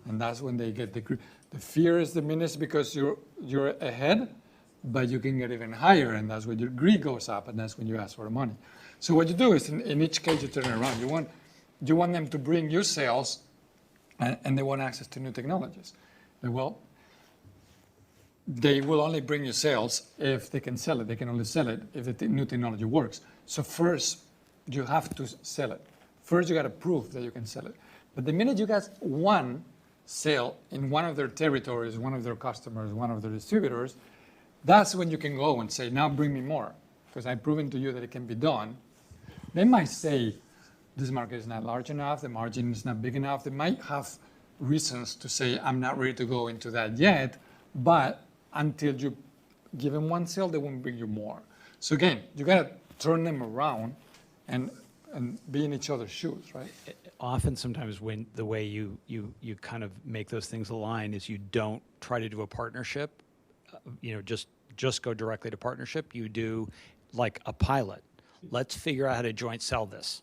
and that's when they get the greed. The fear is diminished because you're ahead, but you can get even higher, and that's when your greed goes up, and that's when you ask for the money. So what you do is, in each case, you turn it around. You want them to bring you sales, and they want access to new technologies. Well, they will only bring you sales if they can sell it. They can only sell it if the new technology works. So first, you have to sell it. First, you got to prove that you can sell it. But the minute you got one sale in one of their territories, one of their customers, one of their distributors, that's when you can go and say, now bring me more, because I've proven to you that it can be done. They might say, this market is not large enough, the margin is not big enough. They might have reasons to say, I'm not ready to go into that yet, but until you give them one sale, they won't bring you more. So again, you got to turn them around and be in each other's shoes, right? Often, sometimes when the way you kind of make those things align is you don't try to do a partnership, just go directly to partnership. You do like a pilot. Let's figure out how to joint sell this.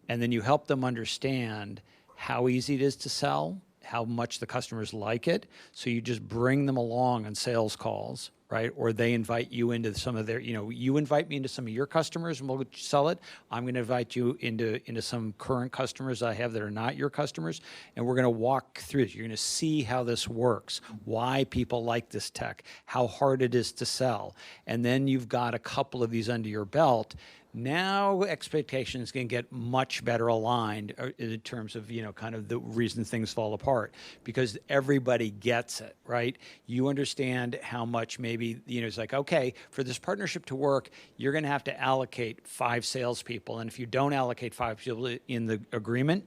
And then you help them understand how easy it is to sell, how much the customers like it. So you just bring them along on sales calls, right? Or they invite you into some of their, you invite me into some of your customers and we'll sell it. I'm going to invite you into some current customers I have that are not your customers. And we're going to walk through it. You're going to see how this works, why people like this tech, how hard it is to sell. And then you've got a couple of these under your belt. Now expectations can get much better aligned in terms of, kind of the reason things fall apart, because everybody gets it, right? You understand how much maybe, it's like, okay, for this partnership to work, you're going to have to allocate 5 salespeople. And if you don't allocate 5 people in the agreement,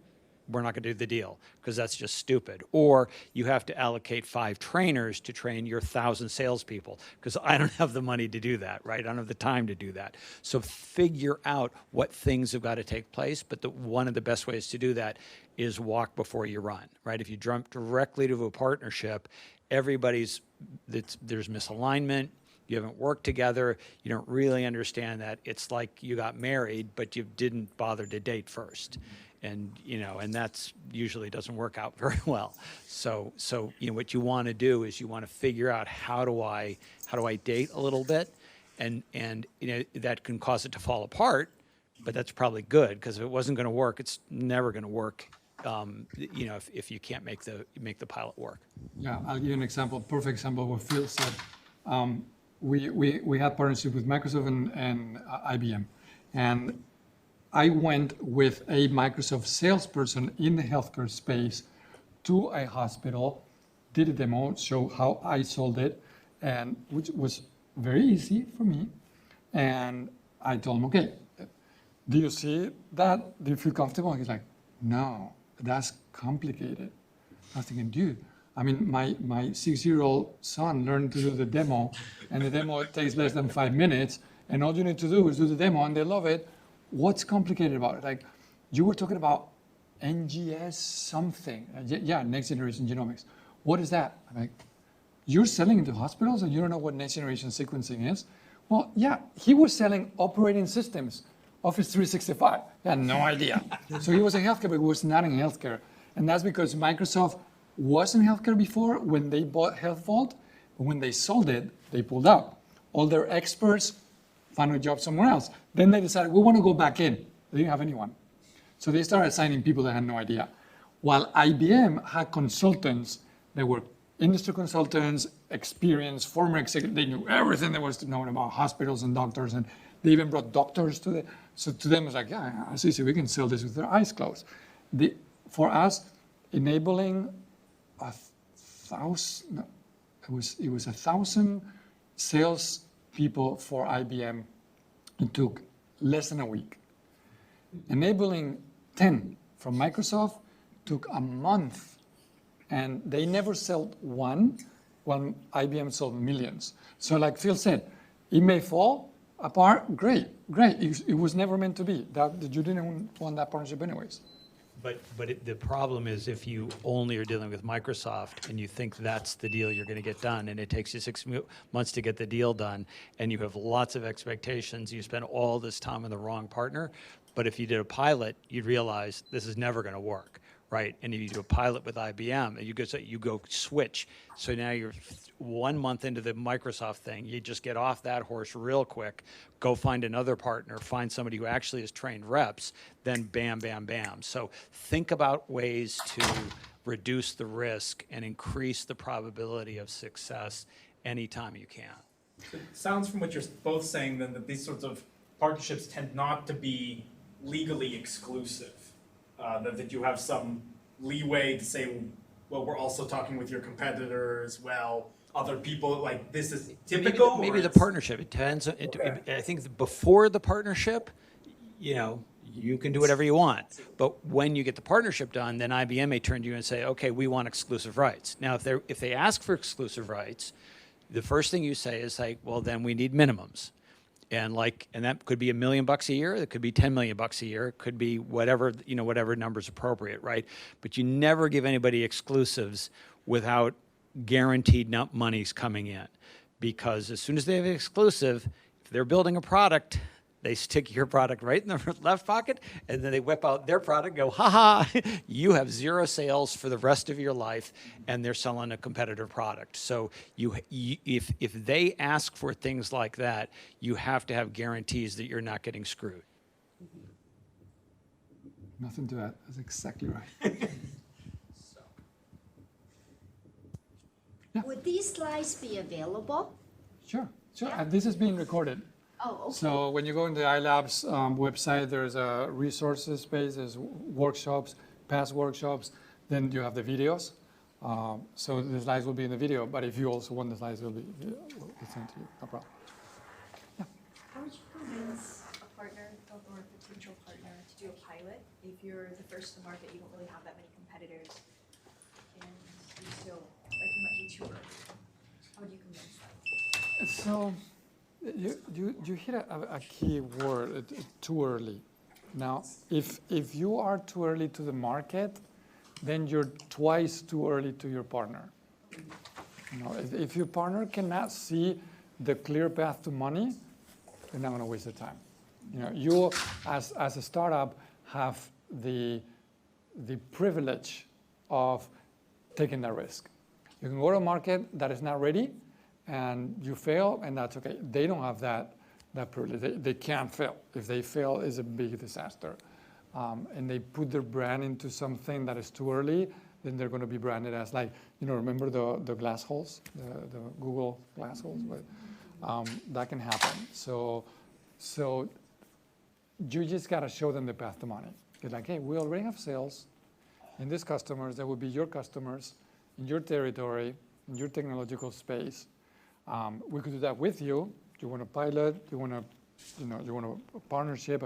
we're not going to do the deal, because that's just stupid. Or you have to allocate 5 trainers to train your 1,000 salespeople, because I don't have the money to do that, right? I don't have the time to do that. So figure out what things have got to take place. But one of the best ways to do that is walk before you run, right? If you jump directly to a partnership, there's misalignment. You haven't worked together. You don't really understand that. It's like you got married, but you didn't bother to date first. And, and that's usually doesn't work out very well. So, what you want to do is you want to figure out how do I date a little bit, and that can cause it to fall apart but that's probably good, because if it wasn't going to work, it's never going to work. If you can't make the pilot work. Yeah, I'll give you an example, perfect example of what Phil said. We had partnership with Microsoft and IBM, and I went with a Microsoft salesperson in the healthcare space to a hospital, did a demo, show how I sold it, and which was very easy for me. And I told him, okay, do you see that? Do you feel comfortable? He's like, no, that's complicated. I was thinking, dude, I mean, my 6-year-old son learned to do the demo, and the demo takes less than 5 minutes, and all you need to do is do the demo, and they love it. What's complicated about it? Like, you were talking about NGS something. Yeah, next generation genomics. What is that? I'm like, you're selling into hospitals and you don't know what next generation sequencing is? Well, yeah, he was selling operating systems, Office 365. He had no idea. So he was in healthcare, but he was not in healthcare. And that's because Microsoft was in healthcare before when they bought HealthVault, but when they sold it, they pulled out. All their experts found a job somewhere else. Then they decided, we want to go back in. They didn't have anyone. So they started assigning people that had no idea. While IBM had consultants that were industry consultants, experienced, former executives, they knew everything there was to know about hospitals and doctors, and they even brought doctors to the, so to them it was like, yeah, it's easy, we can sell this with their eyes closed. For us, enabling 1,000, it was 1,000 sales people for IBM, it took less than a week. Enabling 10 from Microsoft took a month, and they never sold one, while IBM sold millions. So like Phil said, it may fall apart, great. It was never meant to be. You didn't want that partnership anyways. But the problem is if you only are dealing with Microsoft and you think that's the deal you're going to get done, and it takes you 6 months to get the deal done, and you have lots of expectations, you spend all this time with the wrong partner. But if you did a pilot, you'd realize this is never going to work, right? And if you do a pilot with IBM, and you go switch. So now you're 1 month into the Microsoft thing. You just get off that horse real quick, go find another partner, find somebody who actually has trained reps, then bam, bam, bam. So think about ways to reduce the risk and increase the probability of success anytime you can. It sounds from what you're both saying then that these sorts of partnerships tend not to be legally exclusive, that you have some leeway to say, well, we're also talking with your competitor as well, other people, like this is typical? Maybe the partnership, it depends. I think before the partnership, you can do whatever you want. But when you get the partnership done, then IBM may turn to you and say, okay, we want exclusive rights. Now, if they ask for exclusive rights, the first thing you say is like, well, then we need minimums. And that could be $1 million a year. It could be $10 million a year. It could be whatever number's appropriate, right? But you never give anybody exclusives without guaranteed monies coming in, because as soon as they have an exclusive, if they're building a product, they stick your product right in the left pocket, and then they whip out their product and go, ha, you have 0 sales for the rest of your life, and they're selling a competitor product. So if they ask for things like that, you have to have guarantees that you're not getting screwed. Nothing to add. That's exactly right. Yeah. Would these slides be available? Sure. Yeah. This is being recorded. Oh, okay. So when you go into the iLabs website, there's a resources page, there's workshops, past workshops, then you have the videos. So the slides will be in the video, but if you also want the slides, we'll send to you, no problem. Yeah. How would you convince a partner or a potential partner to do a pilot if you're the first to market, you don't really have that many competitors, and you still, you might be too early? How would you convince them? So you hit a key word, too early. Now, if you are too early to the market, then you're twice too early to your partner. If your partner cannot see the clear path to money, they're not going to waste their time. You as a startup have the privilege of taking that risk. You can go to a market that is not ready, and you fail, and that's okay. They don't have that that privilege. They can't fail. If they fail, it's a big disaster. And they put their brand into something that is too early, then they're going to be branded as like, remember the glass holes, the Google glass holes? But, that can happen. So you just got to show them the path to money. It's like, hey, we already have sales, and these customers, that would be your customers in your territory, in your technological space. We could do that with you. You want a pilot, you want a partnership,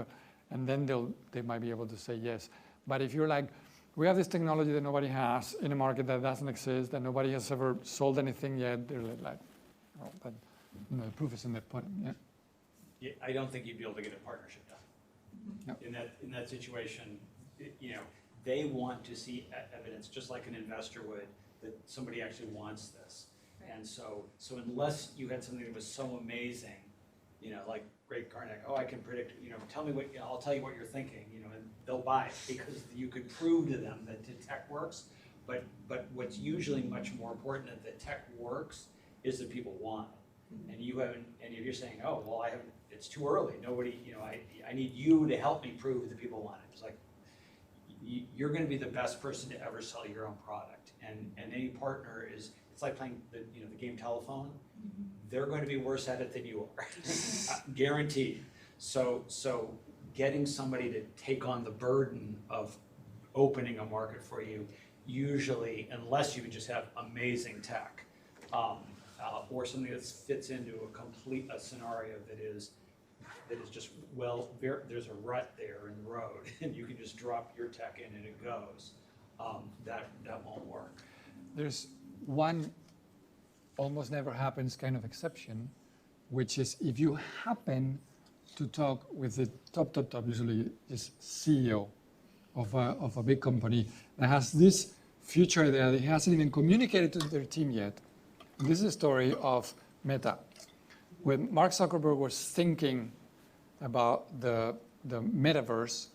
and then they might be able to say yes. But if you're like, we have this technology that nobody has in a market that doesn't exist, that nobody has ever sold anything yet, they're like, oh, but the proof is in the pudding. Yeah. Yeah, I don't think you'd be able to get a partnership done. Yep. In that situation, they want to see evidence, just like an investor would, that somebody actually wants this. Right. And so unless you had something that was so amazing, like Greg Karnak, oh, I can predict, tell me I'll tell you what you're thinking, and they'll buy it because you could prove to them that the tech works. But what's usually much more important than the tech works is that people want it. Mm-hmm. And you haven't, and if you're saying, oh, well, it's too early. Nobody, I need you to help me prove that people want it. It's like, you're going to be the best person to ever sell your own product. And any partner it's like playing the game telephone. Mm-hmm. They're going to be worse at it than you are, guaranteed. So getting somebody to take on the burden of opening a market for you, usually, unless you just have amazing tech, or something that fits into a scenario that is just, there's a rut there in the road, and you can just drop your tech in and it goes. That won't work. There's one almost never happens kind of exception, which is if you happen to talk with the top, usually is CEO of a big company that has this future idea that hasn't even communicated to their team yet. And this is a story of Meta. When Mark Zuckerberg was thinking about the metaverse,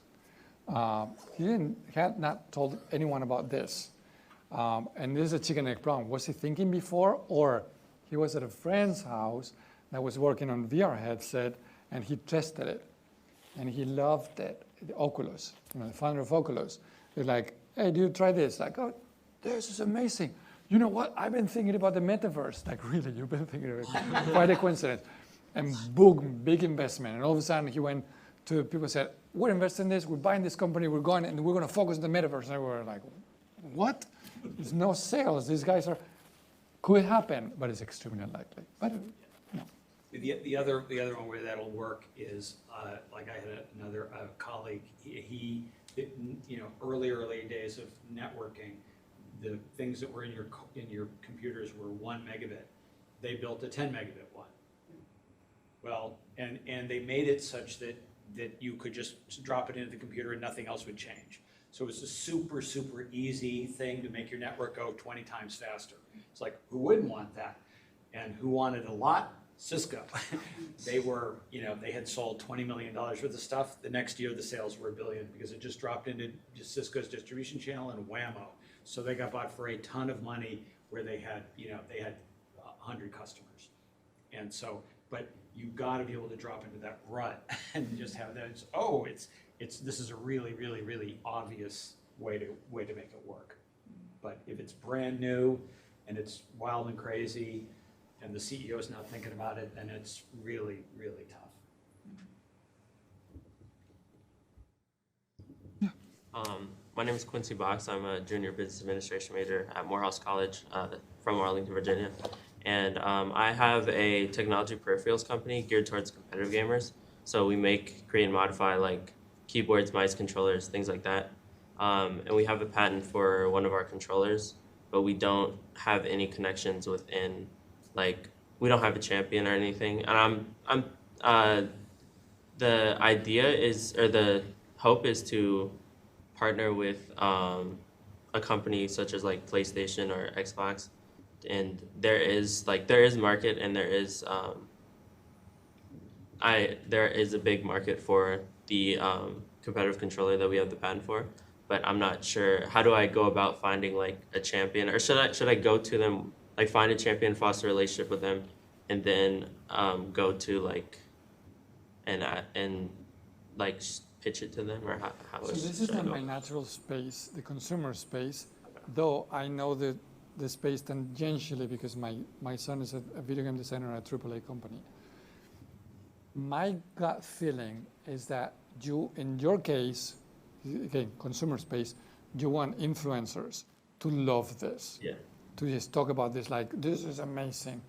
he had not told anyone about this. And this is a chicken egg problem. Was he thinking before, or he was at a friend's house that was working on VR headset, and he tested it, and he loved it. The Oculus, the founder of Oculus, they're like, "Hey, do you try this?" Like, "Oh, this is amazing. You know what? I've been thinking about the metaverse." Like, really, you've been thinking of it? Quite a coincidence. And boom, big investment. And all of a sudden, he went to people and said, "We're investing in this. We're buying this company. We're going, and we're going to focus on the metaverse." And we were like, "What? There's no sales. These guys are." Could happen, but it's extremely unlikely. But no. The other one where that'll work is like I had another colleague. He early days of networking, the things that were in your computers were 1 megabit. They built a 10 megabit one. Well, and they made it such that you could just drop it into the computer and nothing else would change. So it was a super, super easy thing to make your network go 20 times faster. It's like, who wouldn't want that? And who wanted a lot? Cisco. They were, they had sold $20 million worth of stuff. The next year, the sales were $1 billion because it just dropped into Cisco's distribution channel and whammo. So they got bought for a ton of money where they had 100 customers. And so, but you got to be able to drop into that rut and just have that. This is a really, really, really obvious way to make it work. But if it's brand new and it's wild and crazy, and the CEO is not thinking about it, then it's really, really tough. My name is Quincy Box. I'm a junior business administration major at Morehouse College from Arlington, Virginia. And I have a technology peripherals company geared towards competitive gamers. So we create and modify like keyboards, mice, controllers, things like that. And we have a patent for one of our controllers, but we don't have any connections within, like, we don't have a champion or anything. And the idea is, or the hope is to partner with a company such as like PlayStation or Xbox. And there is market, and there is a big market for the competitive controller that we have the patent for, but I'm not sure. How do I go about finding like a champion, or should I go to them, like find a champion, foster a relationship with them, and then go to like and like pitch it to them, or how So this is not my natural space, the consumer space, though I know the space tangentially because my son is a video game designer at a AAA company. My gut feeling is that you, in your case, again, consumer space, you want influencers to love this. Yeah. To just talk about this like, this is amazing.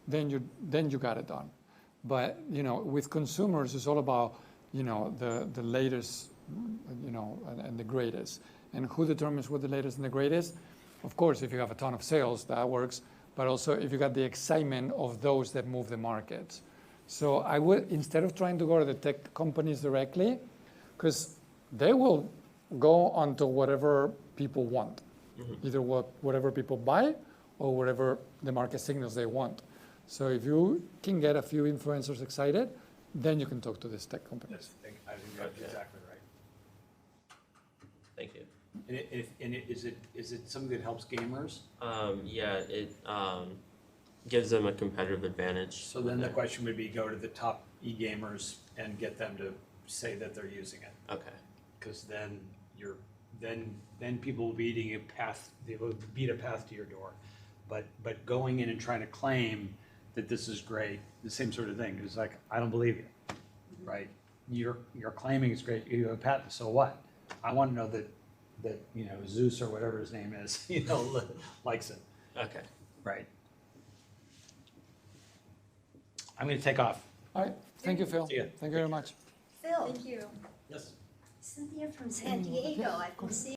Then you got it done. But, you know, with consumers, it's all about, you know, the latest, you know, and the greatest. And who determines what the latest and the greatest? Of course, if you have a ton of sales, that works. But also if you got the excitement of those that move the market. So I would, instead of trying to go to the tech companies directly, because they will go onto whatever people want, either whatever people buy or whatever the market signals they want. So if you can get a few influencers excited, then you can talk to these tech companies. I think that's exactly right. Thank you. And is it something that helps gamers? Yeah, it gives them a competitive advantage. So then the question would be, go to the top e-gamers and get them to say that they're using it. Okay. Because then then people will be eating a path, they will beat a path to your door. But going in and trying to claim that this is great, the same sort of thing, it's like, I don't believe you, right? You're claiming it's great, you have a patent, so what? I want to know that you know, Zeus or whatever his name is, you know, likes it. Okay. Right. I'm going to take off. All right, thank you, Phil. See ya. Thank you very much. Phil. Thank you. Yes. Cynthia from San Diego. I've been seeing